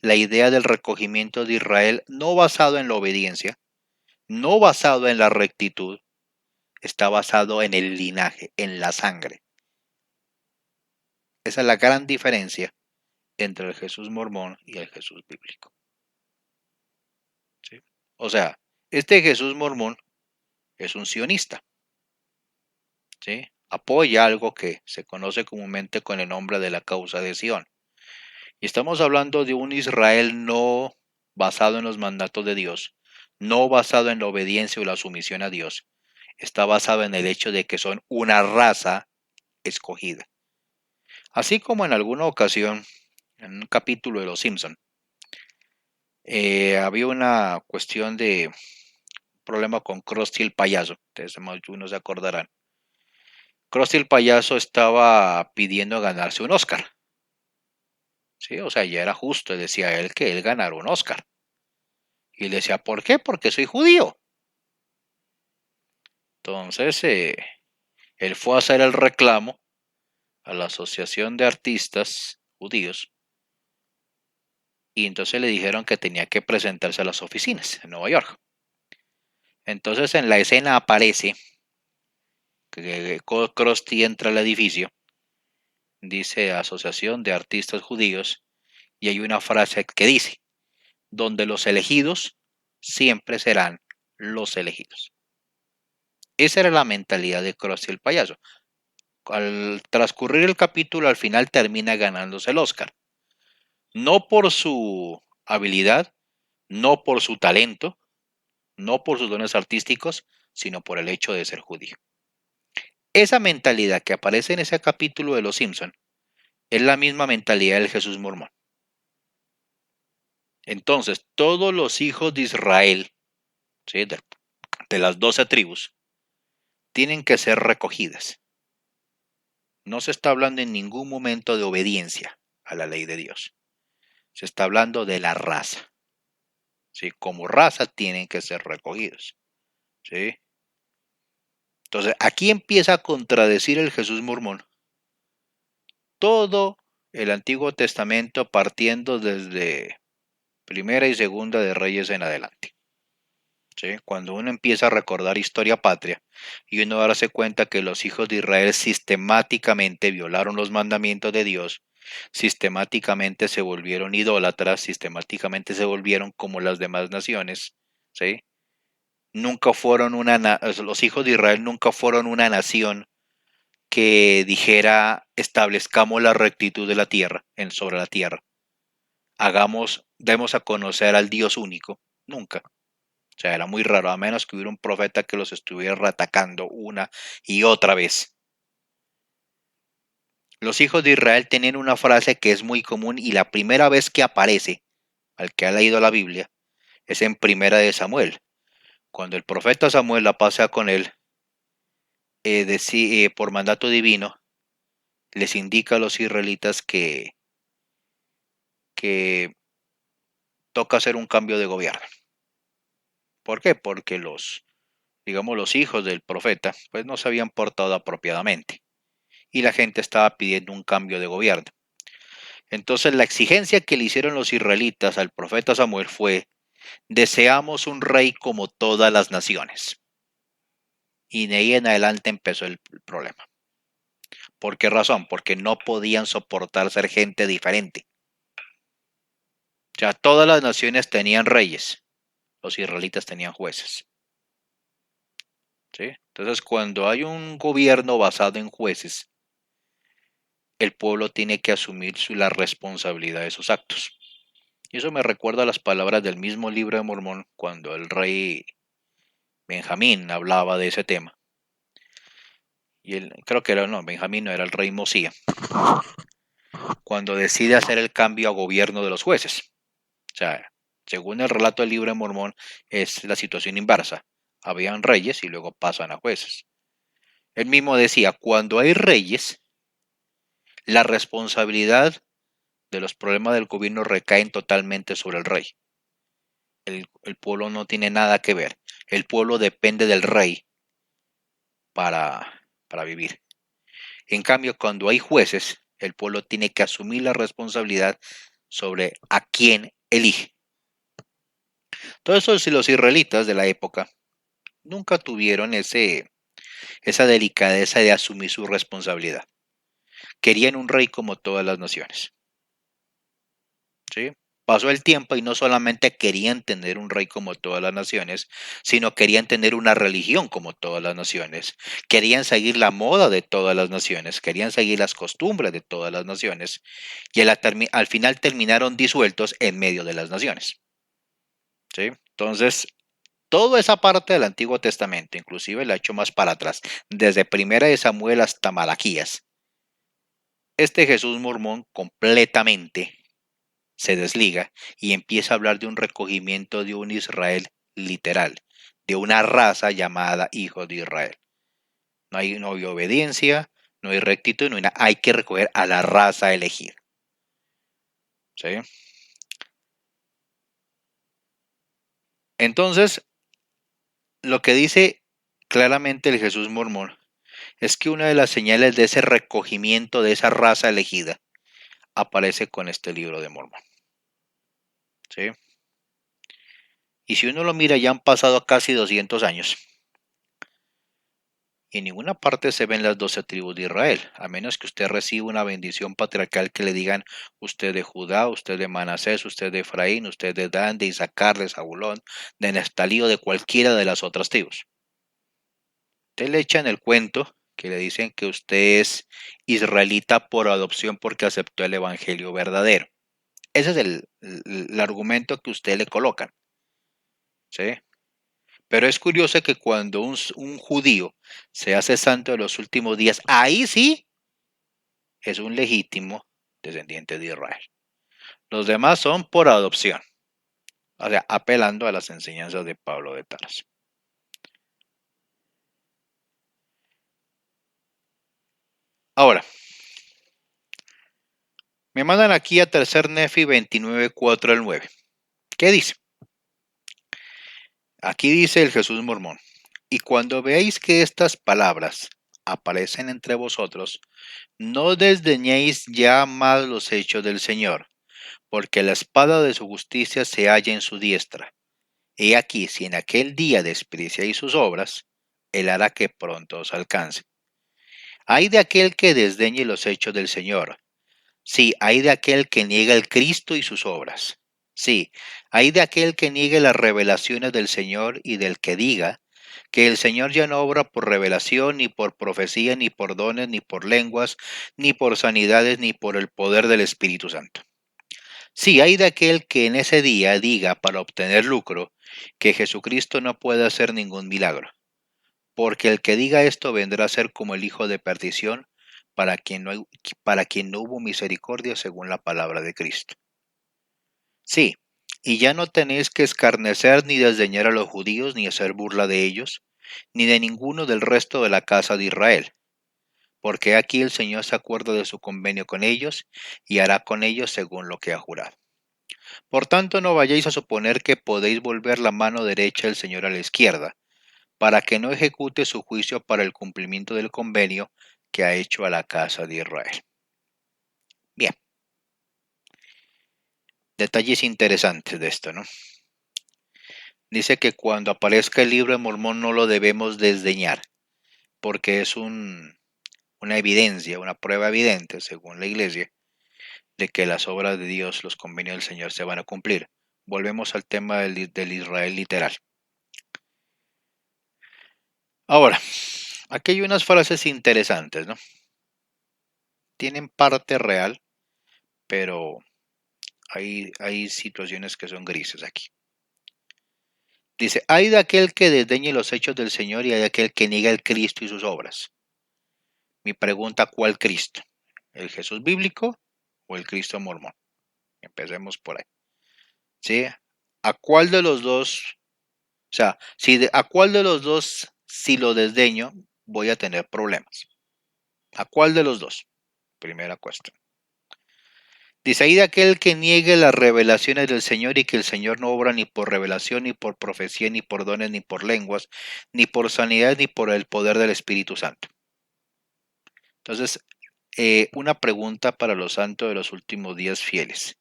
la idea del recogimiento de Israel no basado en la obediencia, no basado en la rectitud, está basado en el linaje, en la sangre. Esa es la gran diferencia entre el Jesús mormón y el Jesús bíblico. ¿Sí? O sea, este Jesús mormón es un sionista. ¿Sí? Apoya algo que se conoce comúnmente con el nombre de la causa de Sion. Y estamos hablando de un Israel no basado en los mandatos de Dios, no basado en la obediencia o la sumisión a Dios. Está basado en el hecho de que son una raza escogida. Así como en alguna ocasión, en un capítulo de Los Simpson, había una cuestión de problema con Krusty el payaso. Ustedes algunos se acordarán. Krusty el payaso estaba pidiendo ganarse un Oscar. Sí, o sea, ya era justo, decía él, que él ganara un Oscar. Y le decía, ¿por qué? Porque soy judío. Entonces, él fue a hacer el reclamo a la Asociación de Artistas Judíos y entonces le dijeron que tenía que presentarse a las oficinas en Nueva York. Entonces en la escena aparece que Krusty entra al edificio, dice Asociación de Artistas Judíos y hay una frase que dice, donde los elegidos siempre serán los elegidos. Esa era la mentalidad de Krusty el payaso. Al transcurrir el capítulo, al final termina ganándose el Oscar. No por su habilidad, no por su talento, no por sus dones artísticos, sino por el hecho de ser judío. Esa mentalidad que aparece en ese capítulo de Los Simpson es la misma mentalidad del Jesús mormón. Entonces, todos los hijos de Israel, ¿sí? de las 12 tribus, tienen que ser recogidas. No se está hablando en ningún momento de obediencia a la ley de Dios. Se está hablando de la raza. ¿Sí? Como raza tienen que ser recogidos. ¿Sí? Entonces, aquí empieza a contradecir el Jesús mormón todo el Antiguo Testamento partiendo desde Primera y Segunda de Reyes en adelante. ¿Sí? Cuando uno empieza a recordar historia patria y uno darse cuenta que los hijos de Israel sistemáticamente violaron los mandamientos de Dios, sistemáticamente se volvieron idólatras, sistemáticamente se volvieron como las demás naciones, ¿sí? Nunca fueron los hijos de Israel nunca fueron una nación que dijera establezcamos la rectitud de la tierra, sobre la tierra. Demos a conocer al Dios único. Nunca. O sea, era muy raro, a menos que hubiera un profeta que los estuviera atacando una y otra vez. Los hijos de Israel tienen una frase que es muy común y la primera vez que aparece, al que ha leído la Biblia, es en Primera de Samuel. Cuando el profeta Samuel la pasa con él, por mandato divino, les indica a los israelitas que toca hacer un cambio de gobierno. ¿Por qué? Porque digamos, los hijos del profeta, pues no se habían portado apropiadamente. Y la gente estaba pidiendo un cambio de gobierno. Entonces la exigencia que le hicieron los israelitas al profeta Samuel fue, deseamos un rey como todas las naciones. Y de ahí en adelante empezó el problema. ¿Por qué razón? Porque no podían soportar ser gente diferente. O sea, todas las naciones tenían reyes, los israelitas tenían jueces. ¿Sí? Entonces, cuando hay un gobierno basado en jueces, el pueblo tiene que asumir la responsabilidad de sus actos. Y eso me recuerda a las palabras del mismo libro de Mormón cuando el rey Benjamín hablaba de ese tema. creo que era, no, Benjamín no era el rey Mosía, cuando decide hacer el cambio a gobierno de los jueces. O sea, según el relato del libro de Mormón, es la situación inversa. Habían reyes y luego pasan a jueces. Él mismo decía, cuando hay reyes, la responsabilidad de los problemas del gobierno recaen totalmente sobre el rey. El pueblo no tiene nada que ver. El pueblo depende del rey para vivir. En cambio, cuando hay jueces, el pueblo tiene que asumir la responsabilidad sobre a quién elige. Todos eso, si los israelitas de la época nunca tuvieron esa delicadeza de asumir su responsabilidad. Querían un rey como todas las naciones. ¿Sí? Pasó el tiempo y no solamente querían tener un rey como todas las naciones, sino querían tener una religión como todas las naciones. Querían seguir la moda de todas las naciones, querían seguir las costumbres de todas las naciones y al final terminaron disueltos en medio de las naciones. ¿Sí? Entonces, toda esa parte del Antiguo Testamento, inclusive la he hecho más para atrás, desde Primera de Samuel hasta Malaquías, este Jesús mormón completamente se desliga y empieza a hablar de un recogimiento de un Israel literal, de una raza llamada hijos de Israel. No hay obediencia, no hay rectitud, no hay nada. Hay que recoger a la raza elegida. ¿Sí? Entonces, lo que dice claramente el Jesús mormón es que una de las señales de ese recogimiento de esa raza elegida aparece con este libro de Mormón. ¿Sí? Y si uno lo mira, ya han pasado casi 200 años. Y en ninguna parte se ven las 12 tribus de Israel, a menos que usted reciba una bendición patriarcal que le digan usted de Judá, usted de Manasés, usted de Efraín, usted de Dan, de Isaacar, de Zabulón, de Neftalí o de cualquiera de las otras tribus. Usted le echan el cuento que le dicen que usted es israelita por adopción porque aceptó el evangelio verdadero. Ese es el argumento que usted le colocan. ¿Sí? Pero es curioso que cuando un judío se hace santo de los últimos días, ahí sí es un legítimo descendiente de Israel. Los demás son por adopción, o sea, apelando a las enseñanzas de Pablo de Tarso. Ahora, me mandan aquí a Tercer Nefi 29, 4 al 9. ¿Qué dice? Aquí dice el Jesús mormón. Y cuando veáis que estas palabras aparecen entre vosotros, no desdeñéis ya más los hechos del Señor, porque la espada de su justicia se halla en su diestra. He aquí, si en aquel día despreciáis sus obras, él hará que pronto os alcance. Hay de aquel que desdeñe los hechos del Señor. Sí, hay de aquel que niega el Cristo y sus obras. Sí, hay de aquel que niegue las revelaciones del Señor y del que diga que el Señor ya no obra por revelación, ni por profecía, ni por dones, ni por lenguas, ni por sanidades, ni por el poder del Espíritu Santo. Sí, hay de aquel que en ese día diga para obtener lucro que Jesucristo no puede hacer ningún milagro, porque el que diga esto vendrá a ser como el hijo de perdición para quien no hubo misericordia según la palabra de Cristo. Sí, y ya no tenéis que escarnecer ni desdeñar a los judíos, ni hacer burla de ellos, ni de ninguno del resto de la casa de Israel, porque aquí el Señor se acuerda de su convenio con ellos y hará con ellos según lo que ha jurado. Por tanto, no vayáis a suponer que podéis volver la mano derecha del Señor a la izquierda, para que no ejecute su juicio para el cumplimiento del convenio que ha hecho a la casa de Israel. Bien, detalles interesantes de esto, ¿no? Dice que cuando aparezca el libro de Mormón no lo debemos desdeñar, porque es una evidencia, una prueba evidente, según la iglesia, de que las obras de Dios, los convenios del Señor se van a cumplir. Volvemos al tema del Israel literal. Ahora, aquí hay unas frases interesantes, ¿no? Tienen parte real, pero hay situaciones que son grises aquí. Dice, hay de aquel que desdeñe los hechos del Señor y hay de aquel que niega el Cristo y sus obras. Mi pregunta, ¿cuál Cristo? ¿El Jesús bíblico o el Cristo mormón? Empecemos por ahí. ¿Sí? ¿A cuál de los dos, o sea, a cuál de los dos, si lo desdeño, voy a tener problemas? ¿A cuál de los dos? Primera cuestión. Dice ahí de aquel que niegue las revelaciones del Señor y que el Señor no obra ni por revelación, ni por profecía, ni por dones, ni por lenguas, ni por sanidad, ni por el poder del Espíritu Santo. Entonces, una pregunta para los santos de los últimos días fieles.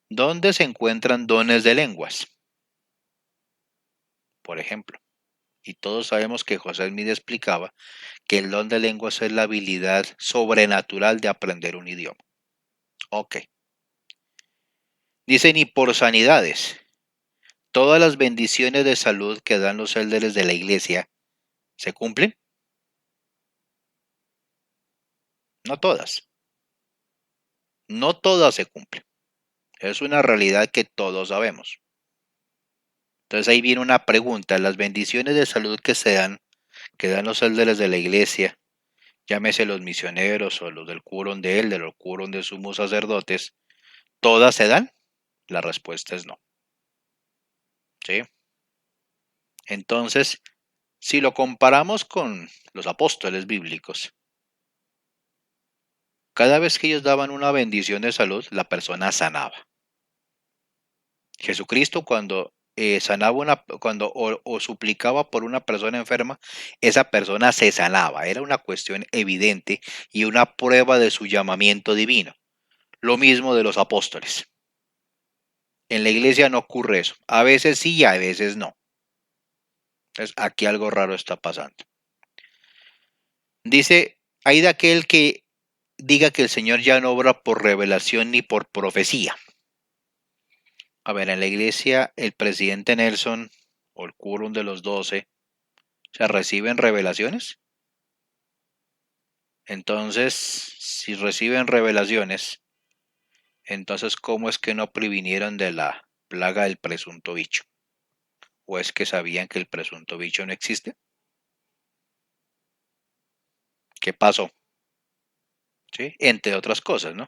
¿Dónde se encuentran dones de lenguas? Por ejemplo. Y todos sabemos que José Smith explicaba que el don de lenguas es la habilidad sobrenatural de aprender un idioma. Ok. Dice ni por sanidades. Todas las bendiciones de salud que dan los líderes de la iglesia, ¿se cumplen? No todas. No todas se cumplen. Es una realidad que todos sabemos. Entonces ahí viene una pregunta. Las bendiciones de salud que dan los líderes de la iglesia, llámese los misioneros o los del quórum de él, de los quórum de sumos sacerdotes, ¿todas se dan? La respuesta es no. ¿Sí? Entonces, si lo comparamos con los apóstoles bíblicos, cada vez que ellos daban una bendición de salud, la persona sanaba. Jesucristo cuando sanaba cuando o suplicaba por una persona enferma, esa persona se sanaba. Era una cuestión evidente y una prueba de su llamamiento divino. Lo mismo de los apóstoles. En la iglesia no ocurre eso. A veces sí y a veces no. Entonces aquí algo raro está pasando. Dice, hay de aquel que diga que el Señor ya no obra por revelación ni por profecía. A ver, en la iglesia el presidente Nelson o el quórum de los 12, ¿se reciben revelaciones? Entonces, si reciben revelaciones, entonces ¿cómo es que no previnieron de la plaga del presunto bicho? ¿O es que sabían que el presunto bicho no existe? ¿Qué pasó? ¿Sí? Entre otras cosas, ¿no?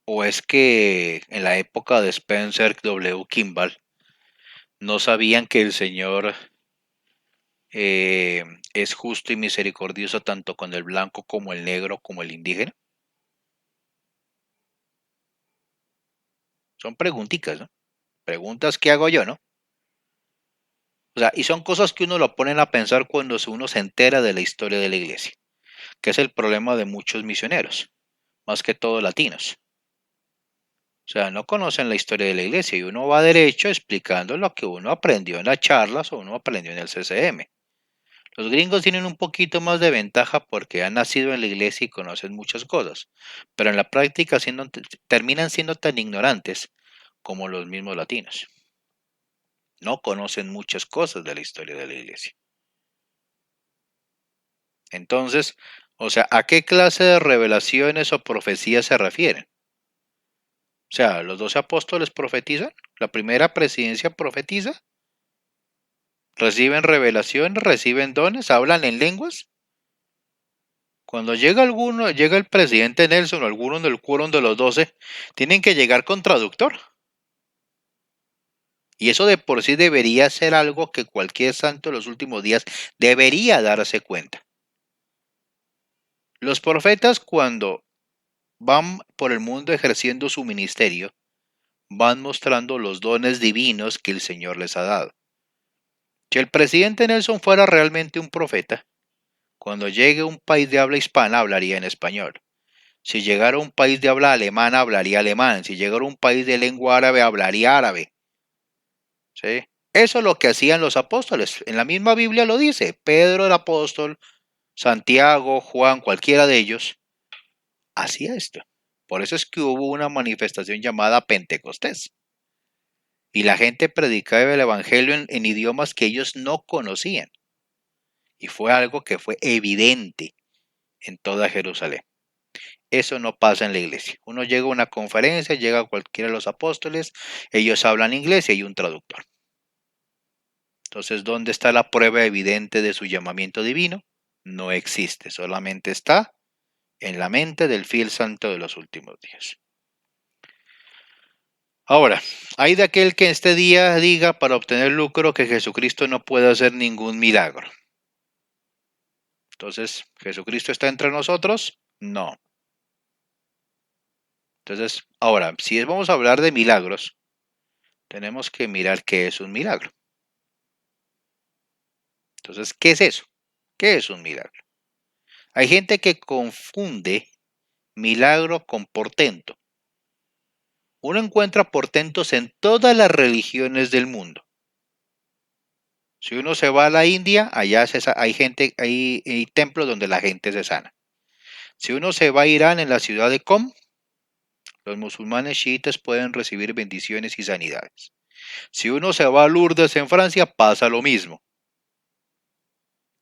¿O es que en la época de Spencer W. Kimball no sabían que el Señor eh, es justo y misericordioso tanto con el blanco como el negro como el indígena? Son preguntitas, ¿no? Preguntas que hago yo, ¿no? O sea, y son cosas que uno lo ponen a pensar cuando uno se entera de la historia de la iglesia, que es el problema de muchos misioneros, más que todo latinos. O sea, no conocen la historia de la iglesia y uno va derecho explicando lo que uno aprendió en las charlas o uno aprendió en el CCM. Los gringos tienen un poquito más de ventaja porque han nacido en la iglesia y conocen muchas cosas, pero en la práctica terminan siendo tan ignorantes como los mismos latinos. No conocen muchas cosas de la historia de la iglesia. Entonces, o sea, ¿a qué clase de revelaciones o profecías se refieren? O sea, ¿los 12 apóstoles profetizan? ¿La primera presidencia profetiza? ¿Reciben revelación? ¿Reciben dones? ¿Hablan en lenguas? Cuando llega alguno, llega el presidente Nelson o alguno del quórum de los 12, tienen que llegar con traductor. Y eso de por sí debería ser algo que cualquier santo de los últimos días debería darse cuenta. Los profetas cuando van por el mundo ejerciendo su ministerio, van mostrando los dones divinos que el Señor les ha dado. Si el presidente Nelson fuera realmente un profeta, cuando llegue a un país de habla hispana hablaría en español. Si llegara a un país de habla alemana, hablaría alemán. Si llegara a un país de lengua árabe, hablaría árabe. ¿Sí? Eso es lo que hacían los apóstoles. En la misma Biblia lo dice. Pedro el apóstol, Santiago, Juan, cualquiera de ellos, hacía esto. Por eso es que hubo una manifestación llamada Pentecostés. Y la gente predicaba el Evangelio en idiomas que ellos no conocían. Y fue algo que fue evidente en toda Jerusalén. Eso no pasa en la iglesia. Uno llega a una conferencia, llega a cualquiera de los apóstoles, ellos hablan inglés y hay un traductor. Entonces, ¿dónde está la prueba evidente de su llamamiento divino? No existe, solamente está en la mente del fiel santo de los últimos días. Ahora, hay de aquel que este día diga para obtener lucro que Jesucristo no puede hacer ningún milagro. Entonces, ¿Jesucristo está entre nosotros? No. Entonces, ahora, si vamos a hablar de milagros, tenemos que mirar qué es un milagro. Entonces, ¿qué es eso? ¿Qué es un milagro? Hay gente que confunde milagro con portento. Uno encuentra portentos en todas las religiones del mundo. Si uno se va a la India, allá hay gente, hay templos donde la gente se sana. Si uno se va a Irán, en la ciudad de Qom, los musulmanes chiitas pueden recibir bendiciones y sanidades. Si uno se va a Lourdes, en Francia, pasa lo mismo.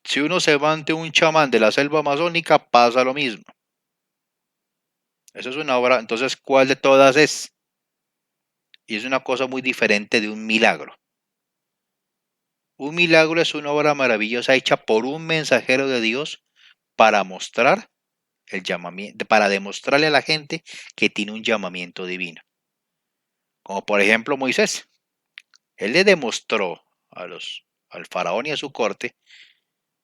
Si uno se va ante un chamán de la selva amazónica, pasa lo mismo. Eso es una obra, entonces, ¿cuál de todas es? Y es una cosa muy diferente de un milagro. Un milagro es una obra maravillosa hecha por un mensajero de Dios para mostrar el llamamiento, para demostrarle a la gente que tiene un llamamiento divino. Como por ejemplo Moisés. Él le demostró al faraón y a su corte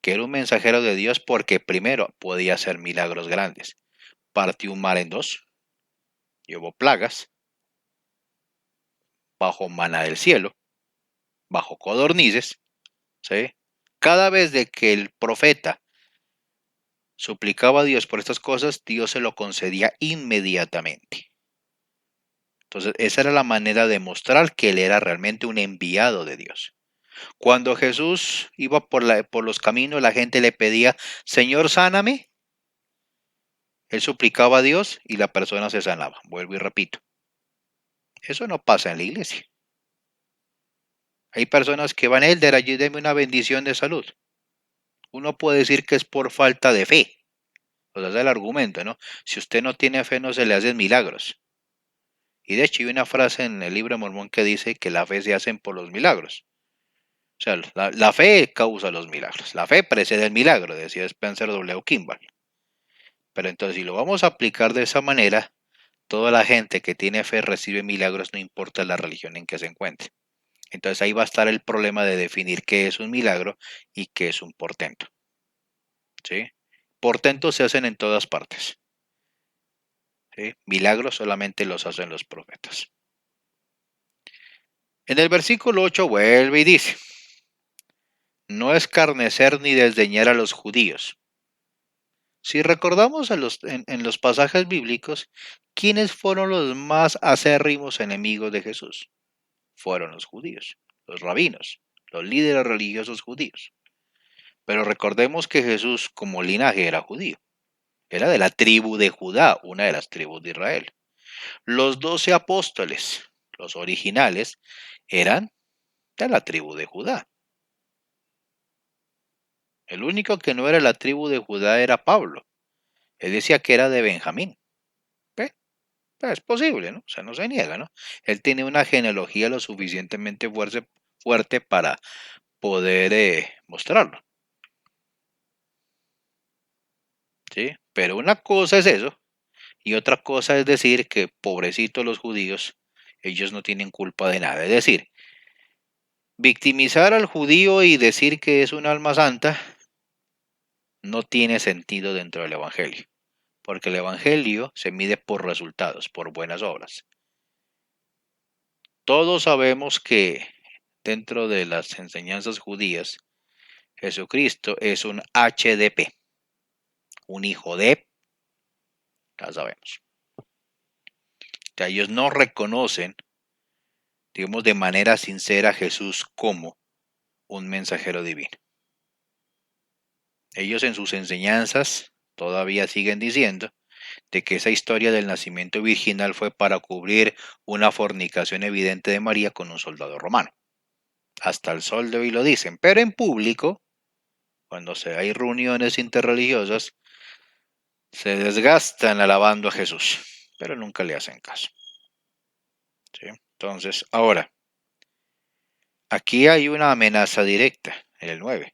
que era un mensajero de Dios porque primero podía hacer milagros grandes. Partió un mar en dos, llevó plagas, bajo maná del cielo, bajo codornices, ¿sí? Cada vez de que el profeta suplicaba a Dios por estas cosas, Dios se lo concedía inmediatamente. Entonces, esa era la manera de mostrar que él era realmente un enviado de Dios. Cuando Jesús iba por los caminos, la gente le pedía, Señor, sáname. Él suplicaba a Dios y la persona se sanaba. Vuelvo y repito. Eso no pasa en la iglesia. Hay personas que van, Elder, ayúdeme una bendición de salud. Uno puede decir que es por falta de fe. O sea, es el argumento, ¿no? Si usted no tiene fe, no se le hacen milagros. Y de hecho hay una frase en el libro de Mormón que dice que la fe se hacen por los milagros. O sea, la fe causa los milagros. La fe precede el milagro, decía Spencer W. Kimball. Pero entonces, si lo vamos a aplicar de esa manera, toda la gente que tiene fe recibe milagros, no importa la religión en que se encuentre. Entonces ahí va a estar el problema de definir qué es un milagro y qué es un portento. ¿Sí? Portentos se hacen en todas partes. ¿Sí? Milagros solamente los hacen los profetas. En el versículo 8 vuelve y dice, no escarnecer ni desdeñar a los judíos. Si recordamos en los pasajes bíblicos, ¿quiénes fueron los más acérrimos enemigos de Jesús? Fueron los judíos, los rabinos, los líderes religiosos judíos. Pero recordemos que Jesús como linaje era judío. Era de la tribu de Judá, una de las tribus de Israel. Los 12 apóstoles, los originales, eran de la tribu de Judá. El único que no era de la tribu de Judá era Pablo. Él decía que era de Benjamín. ¿Ve? Es posible, ¿no? O sea, no se niega, ¿no? Él tiene una genealogía lo suficientemente fuerte para poder mostrarlo. ¿Sí? Pero una cosa es eso, y otra cosa es decir que pobrecitos los judíos, ellos no tienen culpa de nada. Es decir, victimizar al judío y decir que es un alma santa no tiene sentido dentro del Evangelio, porque el Evangelio se mide por resultados, por buenas obras. Todos sabemos que dentro de las enseñanzas judías, Jesucristo es un HDP, un hijo de, ya sabemos. O sea, ellos no reconocen, digamos, de manera sincera a Jesús como un mensajero divino. Ellos en sus enseñanzas todavía siguen diciendo de que esa historia del nacimiento virginal fue para cubrir una fornicación evidente de María con un soldado romano. Hasta el sol de hoy lo dicen, pero en público, cuando hay reuniones interreligiosas, se desgastan alabando a Jesús, pero nunca le hacen caso. ¿Sí? Entonces, ahora, aquí hay una amenaza directa en el 9.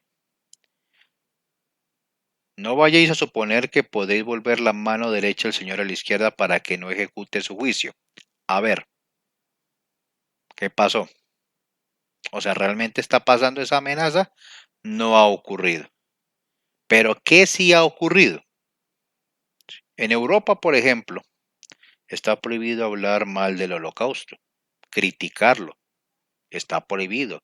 No vayáis a suponer que podéis volver la mano derecha al Señor a la izquierda para que no ejecute su juicio. A ver, ¿qué pasó? O sea, ¿realmente está pasando esa amenaza? No ha ocurrido. Pero ¿qué sí ha ocurrido? En Europa, por ejemplo, está prohibido hablar mal del holocausto, criticarlo, está prohibido.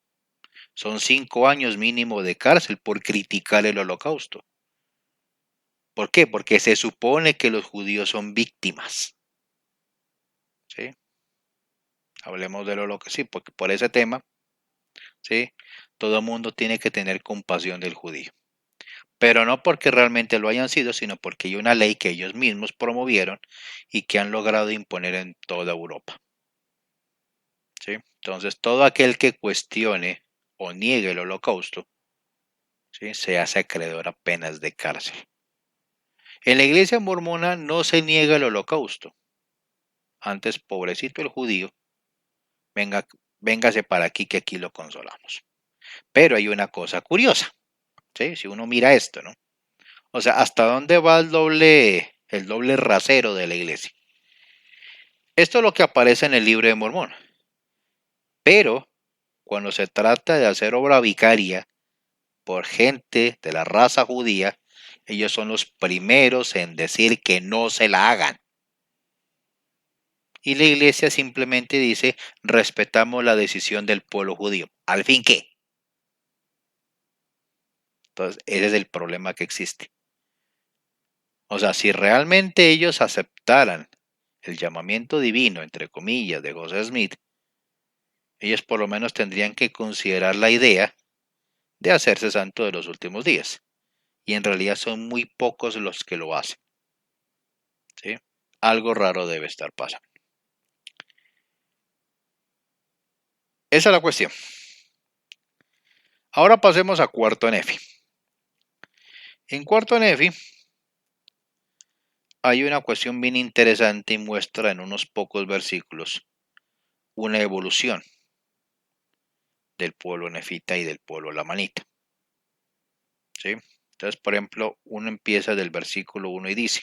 Son 5 años mínimo de cárcel por criticar el holocausto. ¿Por qué? Porque se supone que los judíos son víctimas. ¿Sí? Hablemos del holocausto, sí, porque por ese tema, ¿sí? Todo el mundo tiene que tener compasión del judío. Pero no porque realmente lo hayan sido, sino porque hay una ley que ellos mismos promovieron y que han logrado imponer en toda Europa. ¿Sí? Entonces, todo aquel que cuestione o niegue el holocausto, ¿sí? Se hace acreedor a penas de cárcel. En la iglesia mormona no se niega el holocausto. Antes, pobrecito el judío, venga, véngase para aquí que aquí lo consolamos. Pero hay una cosa curiosa, ¿sí? Si uno mira esto, ¿no? O sea, ¿hasta dónde va el doble rasero de la iglesia? Esto es lo que aparece en el libro de Mormón. Pero cuando se trata de hacer obra vicaria por gente de la raza judía, ellos son los primeros en decir que no se la hagan. Y la iglesia simplemente dice, respetamos la decisión del pueblo judío. ¿Al fin qué? Entonces, ese es el problema que existe. O sea, si realmente ellos aceptaran el llamamiento divino, entre comillas, de José Smith, ellos por lo menos tendrían que considerar la idea de hacerse santo de los últimos días. Y en realidad son muy pocos los que lo hacen. ¿Sí? Algo raro debe estar pasando. Esa es la cuestión. Ahora pasemos a Cuarto Nefi. En Cuarto Nefi hay una cuestión bien interesante y muestra en unos pocos versículos una evolución del pueblo nefita y del pueblo lamanita. ¿Sí? Entonces, por ejemplo, uno empieza del versículo 1 y dice,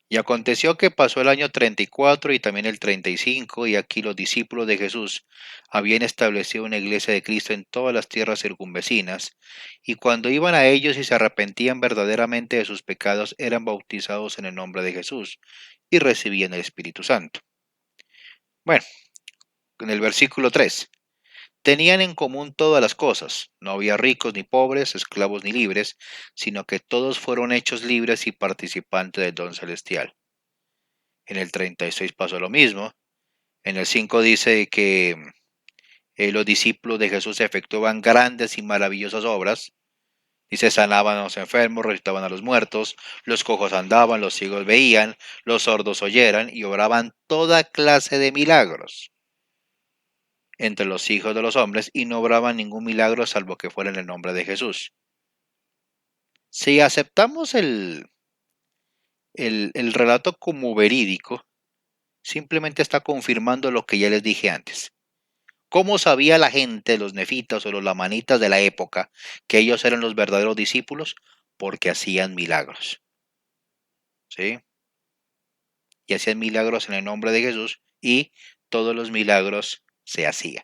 y aconteció que pasó el año 34 y también el 35, y aquí los discípulos de Jesús habían establecido una iglesia de Cristo en todas las tierras circunvecinas, y cuando iban a ellos y se arrepentían verdaderamente de sus pecados, eran bautizados en el nombre de Jesús y recibían el Espíritu Santo. Bueno, en el versículo 3, tenían en común todas las cosas, no había ricos ni pobres, esclavos ni libres, sino que todos fueron hechos libres y participantes del don celestial. En el 36 pasó lo mismo. En el 5 dice que los discípulos de Jesús efectuaban grandes y maravillosas obras. Dice, sanaban a los enfermos, resucitaban a los muertos, los cojos andaban, los ciegos veían, los sordos oyeran y obraban toda clase de milagros entre los hijos de los hombres y no obraban ningún milagro salvo que fuera en el nombre de Jesús. Si aceptamos el relato como verídico, simplemente está confirmando lo que ya les dije antes. ¿Cómo sabía la gente, los nefitas o los lamanitas de la época, que ellos eran los verdaderos discípulos? Porque hacían milagros. ¿Sí? Y hacían milagros en el nombre de Jesús y todos los milagros se hacían.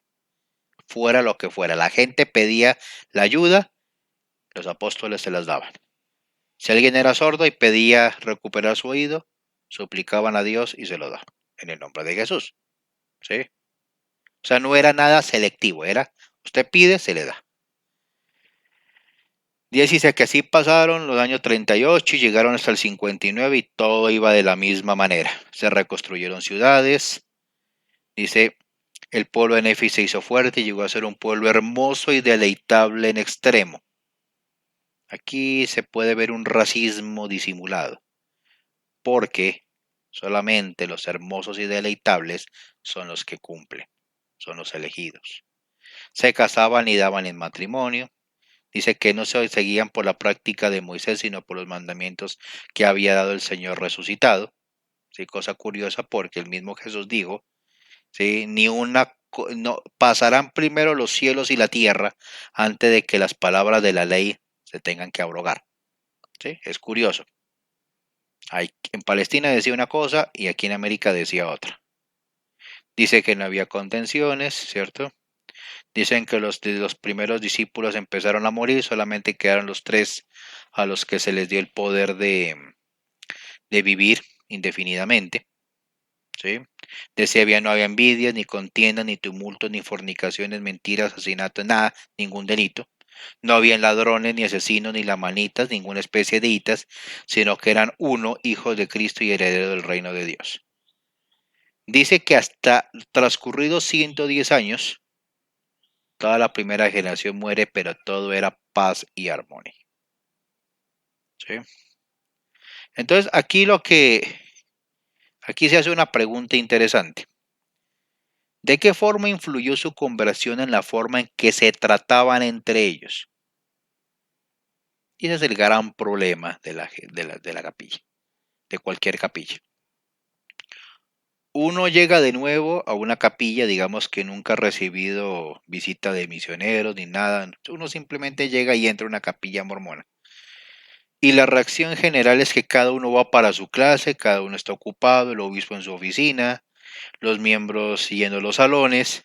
Fuera lo que fuera. La gente pedía la ayuda, los apóstoles se las daban. Si alguien era sordo y pedía recuperar su oído, suplicaban a Dios y se lo daban. En el nombre de Jesús. ¿Sí? O sea, no era nada selectivo. Era, usted pide, se le da. 10 dice que así pasaron los años 38 y llegaron hasta el 59 y todo iba de la misma manera. Se reconstruyeron ciudades. Dice, el pueblo de Nefi se hizo fuerte y llegó a ser un pueblo hermoso y deleitable en extremo. Aquí se puede ver un racismo disimulado, porque solamente los hermosos y deleitables son los que cumplen, son los elegidos. Se casaban y daban en matrimonio. Dice que no se seguían por la práctica de Moisés, sino por los mandamientos que había dado el Señor resucitado. Sí, cosa curiosa porque el mismo Jesús dijo, sí, no pasarán primero los cielos y la tierra antes de que las palabras de la ley se tengan que abrogar. ¿Sí? Es curioso. En Palestina decía una cosa y aquí en América decía otra. Dice que no había contenciones, ¿cierto? Dicen que de los primeros discípulos empezaron a morir, solamente quedaron los tres a los que se les dio el poder de vivir indefinidamente. ¿Sí? Decía no había envidia, ni contienda, ni tumulto, ni fornicaciones, mentiras, asesinatos, nada, ningún delito. No habían ladrones, ni asesinos, ni lamanitas, ninguna especie de hitas, sino que eran uno, hijos de Cristo y heredero del reino de Dios. Dice que hasta transcurridos 110 años, toda la primera generación muere, pero todo era paz y armonía. ¿Sí? Entonces, aquí se hace una pregunta interesante. ¿De qué forma influyó su conversión en la forma en que se trataban entre ellos? Y ese es el gran problema de la capilla, de cualquier capilla. Uno llega de nuevo a una capilla, digamos que nunca ha recibido visita de misioneros ni nada. Uno simplemente llega y entra a una capilla mormona. Y la reacción general es que cada uno va para su clase, cada uno está ocupado, el obispo en su oficina, los miembros siguiendo los salones,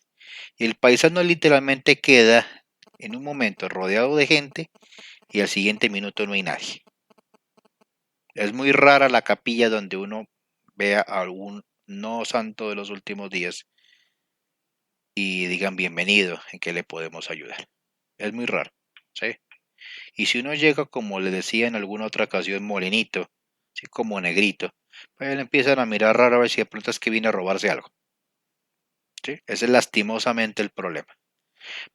y el paisano literalmente queda en un momento rodeado de gente y al siguiente minuto no hay nadie. Es muy rara la capilla donde uno vea a algún no santo de los últimos días y digan bienvenido, en qué le podemos ayudar. Es muy raro, ¿sí? Y si uno llega, como le decía en alguna otra ocasión, morenito, ¿sí? Como negrito, pues le empiezan a mirar raro a ver si de pronto es que viene a robarse algo, ¿sí? Ese es lastimosamente el problema.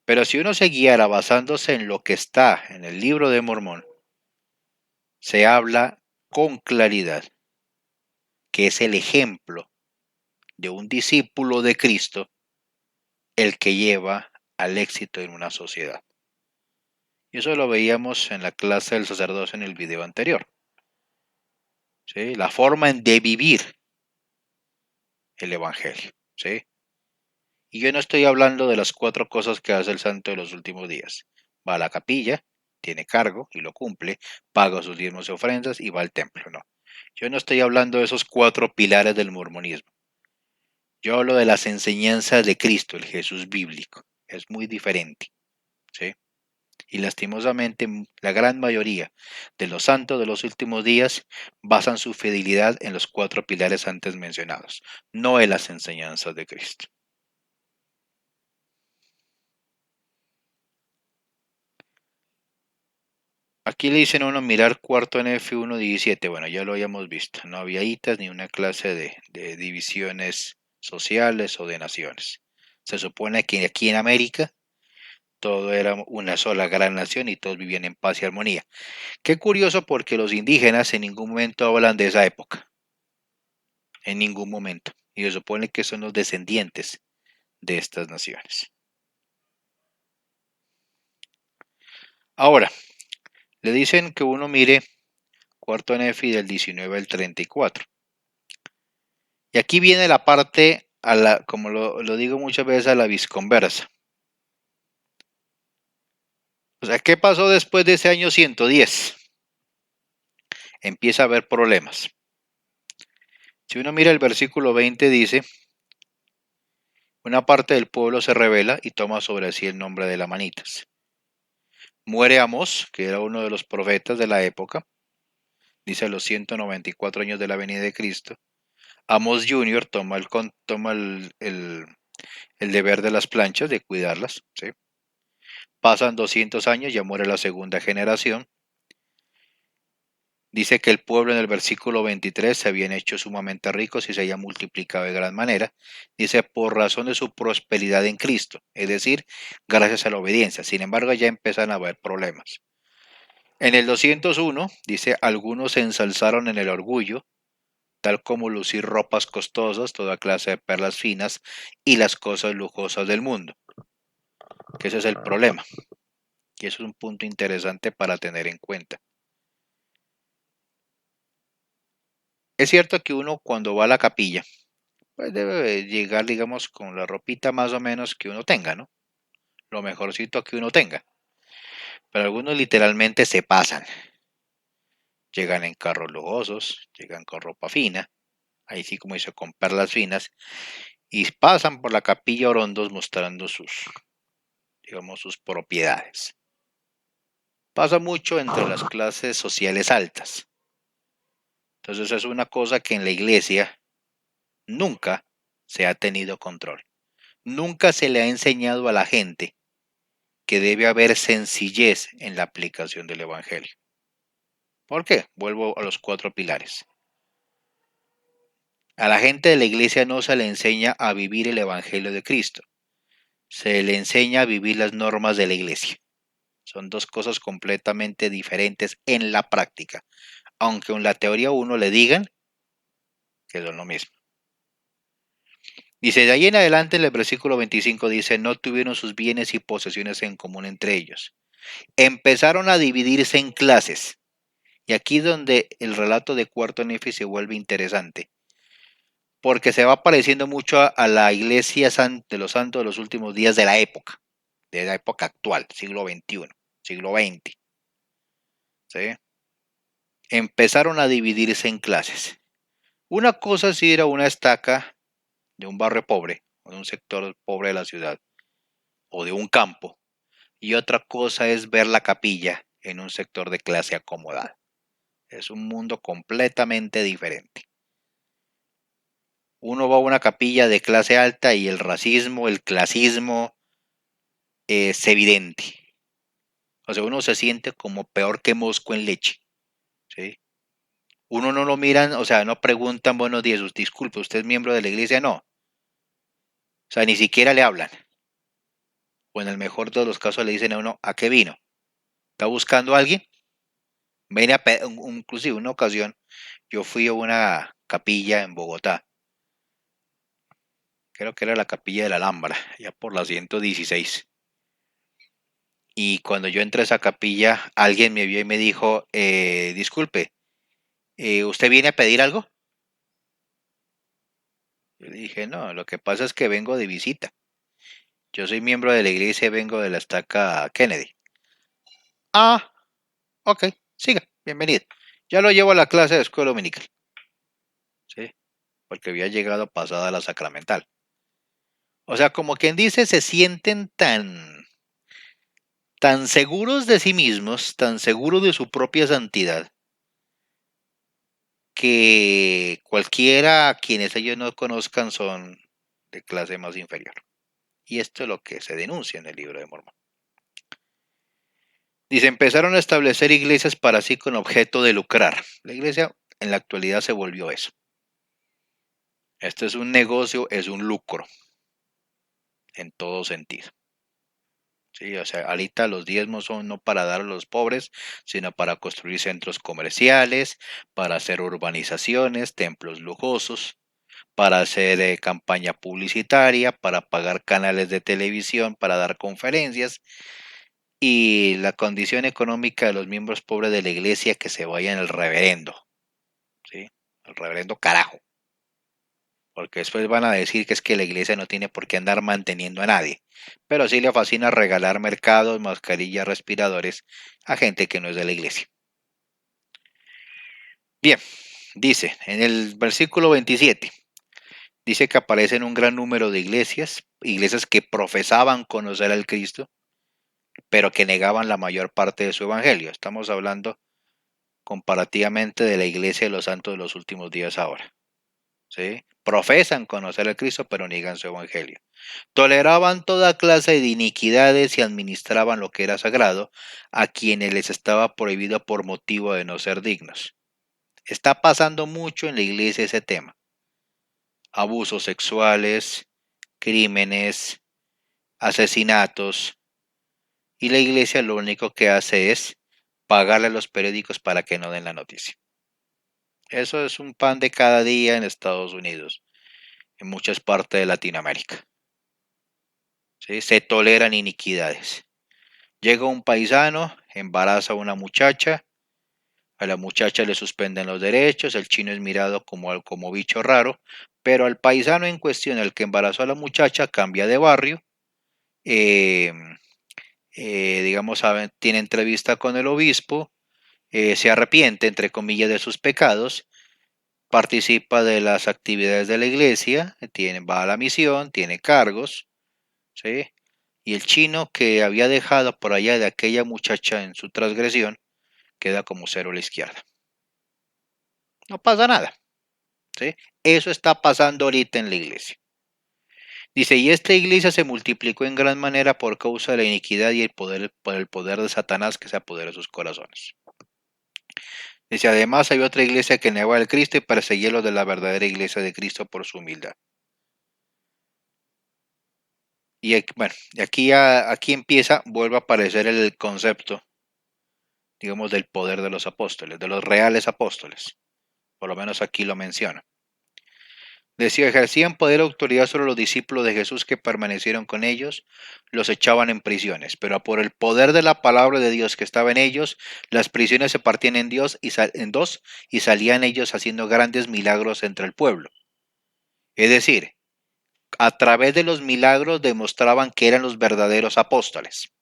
Pero si uno se guiara basándose en lo que está en el libro de Mormón, se habla con claridad que es el ejemplo de un discípulo de Cristo el que lleva al éxito en una sociedad. Y eso lo veíamos en la clase del sacerdocio en el video anterior. ¿Sí? La forma de vivir el Evangelio. ¿Sí? Y yo no estoy hablando de las 4 cosas que hace el santo de los últimos días. Va a la capilla, tiene cargo y lo cumple, paga sus diezmos y ofrendas y va al templo. No. Yo no estoy hablando de esos 4 pilares del mormonismo. Yo hablo de las enseñanzas de Cristo, el Jesús bíblico. Es muy diferente. ¿Sí? Y lastimosamente la gran mayoría de los santos de los últimos días basan su fidelidad en los 4 pilares antes mencionados, no en las enseñanzas de Cristo. Aquí le dicen a uno mirar cuarto en F1:17. Bueno, ya lo habíamos visto. No había hitas ni una clase de divisiones sociales o de naciones. Se supone que aquí en América todo era una sola gran nación y todos vivían en paz y armonía. Qué curioso porque los indígenas en ningún momento hablan de esa época. En ningún momento. Y se supone que son los descendientes de estas naciones. Ahora, le dicen que uno mire cuarto Nefi del 19 al 34. Y aquí viene la parte, como lo digo muchas veces, a la visconversa. O sea, ¿qué pasó después de ese año 110? Empieza a haber problemas. Si uno mira el versículo 20 dice, una parte del pueblo se rebela y toma sobre sí el nombre de Lamanitas. Muere Amós, que era uno de los profetas de la época, dice a los 194 años de la venida de Cristo. Amos Jr. toma el deber de las planchas, de cuidarlas. ¿Sí? Pasan 200 años, ya muere la segunda generación. Dice que el pueblo en el versículo 23 se habían hecho sumamente ricos y se había multiplicado de gran manera. Dice, por razón de su prosperidad en Cristo, es decir, gracias a la obediencia. Sin embargo, ya empiezan a haber problemas. En el 201 dice, algunos se ensalzaron en el orgullo, tal como lucir ropas costosas, toda clase de perlas finas y las cosas lujosas del mundo. Que ese es el problema. Y eso es un punto interesante para tener en cuenta. Es cierto que uno cuando va a la capilla, pues debe llegar, digamos, con la ropita más o menos que uno tenga, ¿no? Lo mejorcito que uno tenga. Pero algunos literalmente se pasan. llegan en carros lujosos, llegan con ropa fina, ahí sí como dice, con perlas finas, y pasan por la capilla Orondos mostrando digamos, sus propiedades. Pasa mucho entre las clases sociales altas. Entonces es una cosa que en la iglesia nunca se ha tenido control. Nunca se le ha enseñado a la gente que debe haber sencillez en la aplicación del Evangelio. ¿Por qué? Vuelvo a los 4 pilares. A la gente de la iglesia no se le enseña a vivir el Evangelio de Cristo. Se le enseña a vivir las normas de la iglesia. Son dos cosas completamente diferentes en la práctica. Aunque en la teoría uno le digan que son lo mismo. Dice, de ahí en adelante en el versículo 25 dice, no tuvieron sus bienes y posesiones en común entre ellos. Empezaron a dividirse en clases. Y aquí es donde el relato de Cuarto Nefi se vuelve interesante. Porque se va pareciendo mucho a la iglesia de los santos de los últimos días de la época actual, siglo XXI, siglo XX. ¿Sí? Empezaron a dividirse en clases. Una cosa es ir a una estaca de un barrio pobre, o de un sector pobre de la ciudad, o de un campo, y otra cosa es ver la capilla en un sector de clase acomodada. Es un mundo completamente diferente. Uno va a una capilla de clase alta y el racismo, el clasismo es evidente. O sea, uno se siente como peor que mosco en leche. ¿Sí? Uno no lo miran, o sea, no preguntan buenos días, disculpe, ¿usted es miembro de la iglesia? No. O sea, ni siquiera le hablan. O en el mejor de los casos le dicen a uno, ¿a qué vino? ¿Está buscando a alguien? Viene inclusive una ocasión, yo fui a una capilla en Bogotá. Creo que era la capilla de la Alhambra, ya por la 116. Y cuando yo entré a esa capilla, alguien me vio y me dijo, disculpe, ¿usted viene a pedir algo? Yo le dije, no, lo que pasa es que vengo de visita. Yo soy miembro de la iglesia y vengo de la estaca Kennedy. Ah, ok, siga, bienvenido. Ya lo llevo a la clase de escuela dominical, ¿sí? Porque había llegado pasada la sacramental. O sea, como quien dice, se sienten tan seguros de sí mismos, tan seguros de su propia santidad, que cualquiera a quienes ellos no conozcan son de clase más inferior. Y esto es lo que se denuncia en el libro de Mormón. Dice, empezaron a establecer iglesias para sí con objeto de lucrar. La iglesia en la actualidad se volvió eso. Esto es un negocio, es un lucro, en todo sentido. Sí, o sea, ahorita los diezmos son no para dar a los pobres, sino para construir centros comerciales, para hacer urbanizaciones, templos lujosos, para hacer campaña publicitaria, para pagar canales de televisión, para dar conferencias y la condición económica de los miembros pobres de la iglesia que se vayan al reverendo, ¿sí? El reverendo carajo, porque después van a decir que es que la iglesia no tiene por qué andar manteniendo a nadie, pero sí le fascina regalar mercados, mascarillas, respiradores a gente que no es de la iglesia. Bien, dice en el versículo 27, dice que aparecen un gran número de iglesias que profesaban conocer al Cristo, pero que negaban la mayor parte de su evangelio. Estamos hablando comparativamente de la iglesia de los santos de los últimos días ahora. ¿Sí? Profesan conocer al Cristo, pero niegan su evangelio. Toleraban toda clase de iniquidades y administraban lo que era sagrado a quienes les estaba prohibido por motivo de no ser dignos. Está pasando mucho en la iglesia ese tema. Abusos sexuales, crímenes, asesinatos. Y la iglesia lo único que hace es pagarle a los periódicos para que no den la noticia. Eso es un pan de cada día en Estados Unidos, en muchas partes de Latinoamérica. ¿Sí? Se toleran iniquidades. Llega un paisano, embaraza a una muchacha, a la muchacha le suspenden los derechos, el chino es mirado como bicho raro, pero al paisano en cuestión, el que embarazó a la muchacha, cambia de barrio, eh, digamos, tiene entrevista con el obispo, se arrepiente, entre comillas, de sus pecados, participa de las actividades de la iglesia, va a la misión, tiene cargos, ¿sí? Y el chino que había dejado por allá de aquella muchacha en su transgresión queda como cero a la izquierda. No pasa nada, ¿sí? Eso está pasando ahorita en la iglesia. Dice, y esta iglesia se multiplicó en gran manera por causa de la iniquidad y el poder, por el poder de Satanás que se apodera de sus corazones. Dice, además hay otra iglesia que negó al Cristo y perseguía lo de la verdadera iglesia de Cristo por su humildad. Y bueno, aquí empieza, vuelve a aparecer el concepto, digamos, del poder de los apóstoles, de los reales apóstoles. Por lo menos aquí lo menciona. Decía, ejercían poder y autoridad sobre los discípulos de Jesús que permanecieron con ellos, los echaban en prisiones, pero por el poder de la palabra de Dios que estaba en ellos, las prisiones se partían en dos y salían ellos haciendo grandes milagros entre el pueblo. Es decir, a través de los milagros demostraban que eran los verdaderos apóstoles,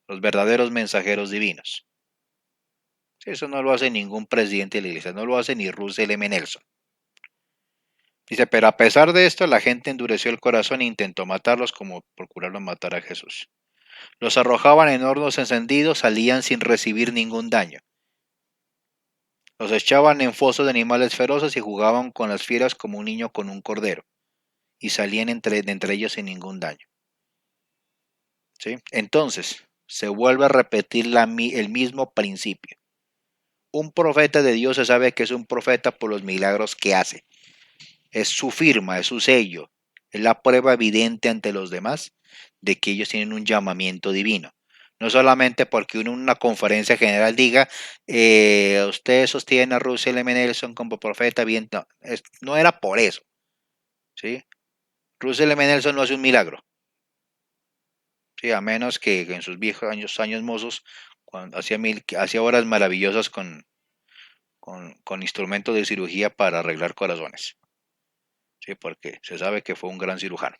los verdaderos mensajeros divinos. Eso no lo hace ningún presidente de la iglesia, no lo hace ni Russell M. Nelson. Dice, pero a pesar de esto, la gente endureció el corazón e intentó matarlos como procuraron matar a Jesús. Los arrojaban en hornos encendidos, salían sin recibir ningún daño. Los echaban en fosos de animales feroces y jugaban con las fieras como un niño con un cordero. Y salían entre ellos sin ningún daño. ¿Sí? Entonces, se vuelve a repetir el mismo principio. Un profeta de Dios se sabe que es un profeta por los milagros que hace. Es su firma, es su sello, es la prueba evidente ante los demás de que ellos tienen un llamamiento divino. No solamente porque uno en una conferencia general diga, usted sostiene a Russell M. Nelson como profeta, bien, no, no era por eso. ¿Sí? Russell M. Nelson no hace un milagro. ¿Sí? A menos que en sus viejos años mozos, cuando hacía obras maravillosas con instrumentos de cirugía para arreglar corazones. ¿Sí? Porque se sabe que fue un gran cirujano.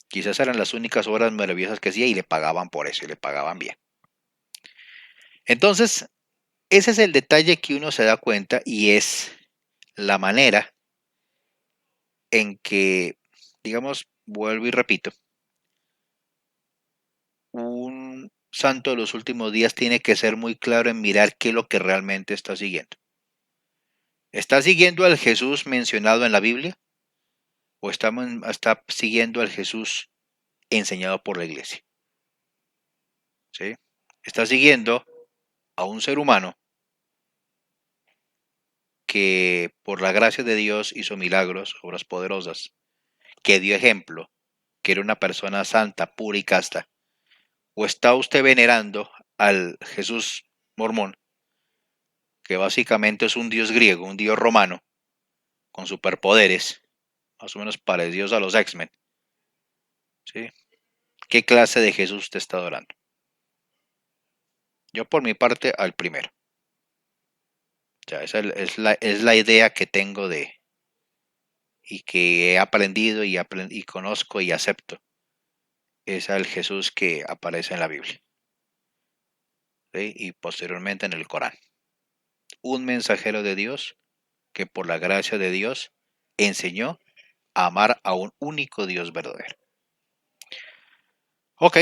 Quizás eran las únicas obras maravillosas que hacía y le pagaban por eso y le pagaban bien. Entonces, ese es el detalle que uno se da cuenta y es la manera en que, digamos, vuelvo y repito, un santo de los últimos días tiene que ser muy claro en mirar qué es lo que realmente está siguiendo. ¿Está siguiendo al Jesús mencionado en la Biblia o está siguiendo al Jesús enseñado por la iglesia? ¿Sí? Está siguiendo a un ser humano que por la gracia de Dios hizo milagros, obras poderosas, que dio ejemplo, que era una persona santa, pura y casta, o está usted venerando al Jesús mormón, que básicamente es un dios griego, un dios romano, con superpoderes, más o menos parecidos a los X-Men, ¿sí? ¿Qué clase de Jesús usted está adorando? Yo por mi parte al primero. O sea, esa es la idea que tengo y que he aprendido y conozco y acepto. Es al Jesús que aparece en la Biblia, ¿sí? Y posteriormente en el Corán. Un mensajero de Dios que por la gracia de Dios enseñó a amar a un único Dios verdadero. Ok,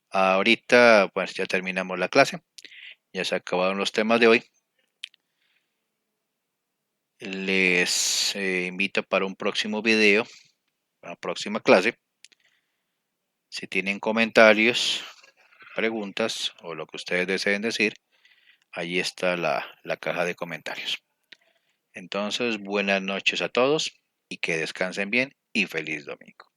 ahorita pues ya terminamos la clase, ya se acabaron los temas de hoy. Les invito para un próximo video, para la próxima clase. Si tienen comentarios, preguntas o lo que ustedes deseen decir, allí está la caja de comentarios. Entonces, buenas noches a todos y que descansen bien y feliz domingo.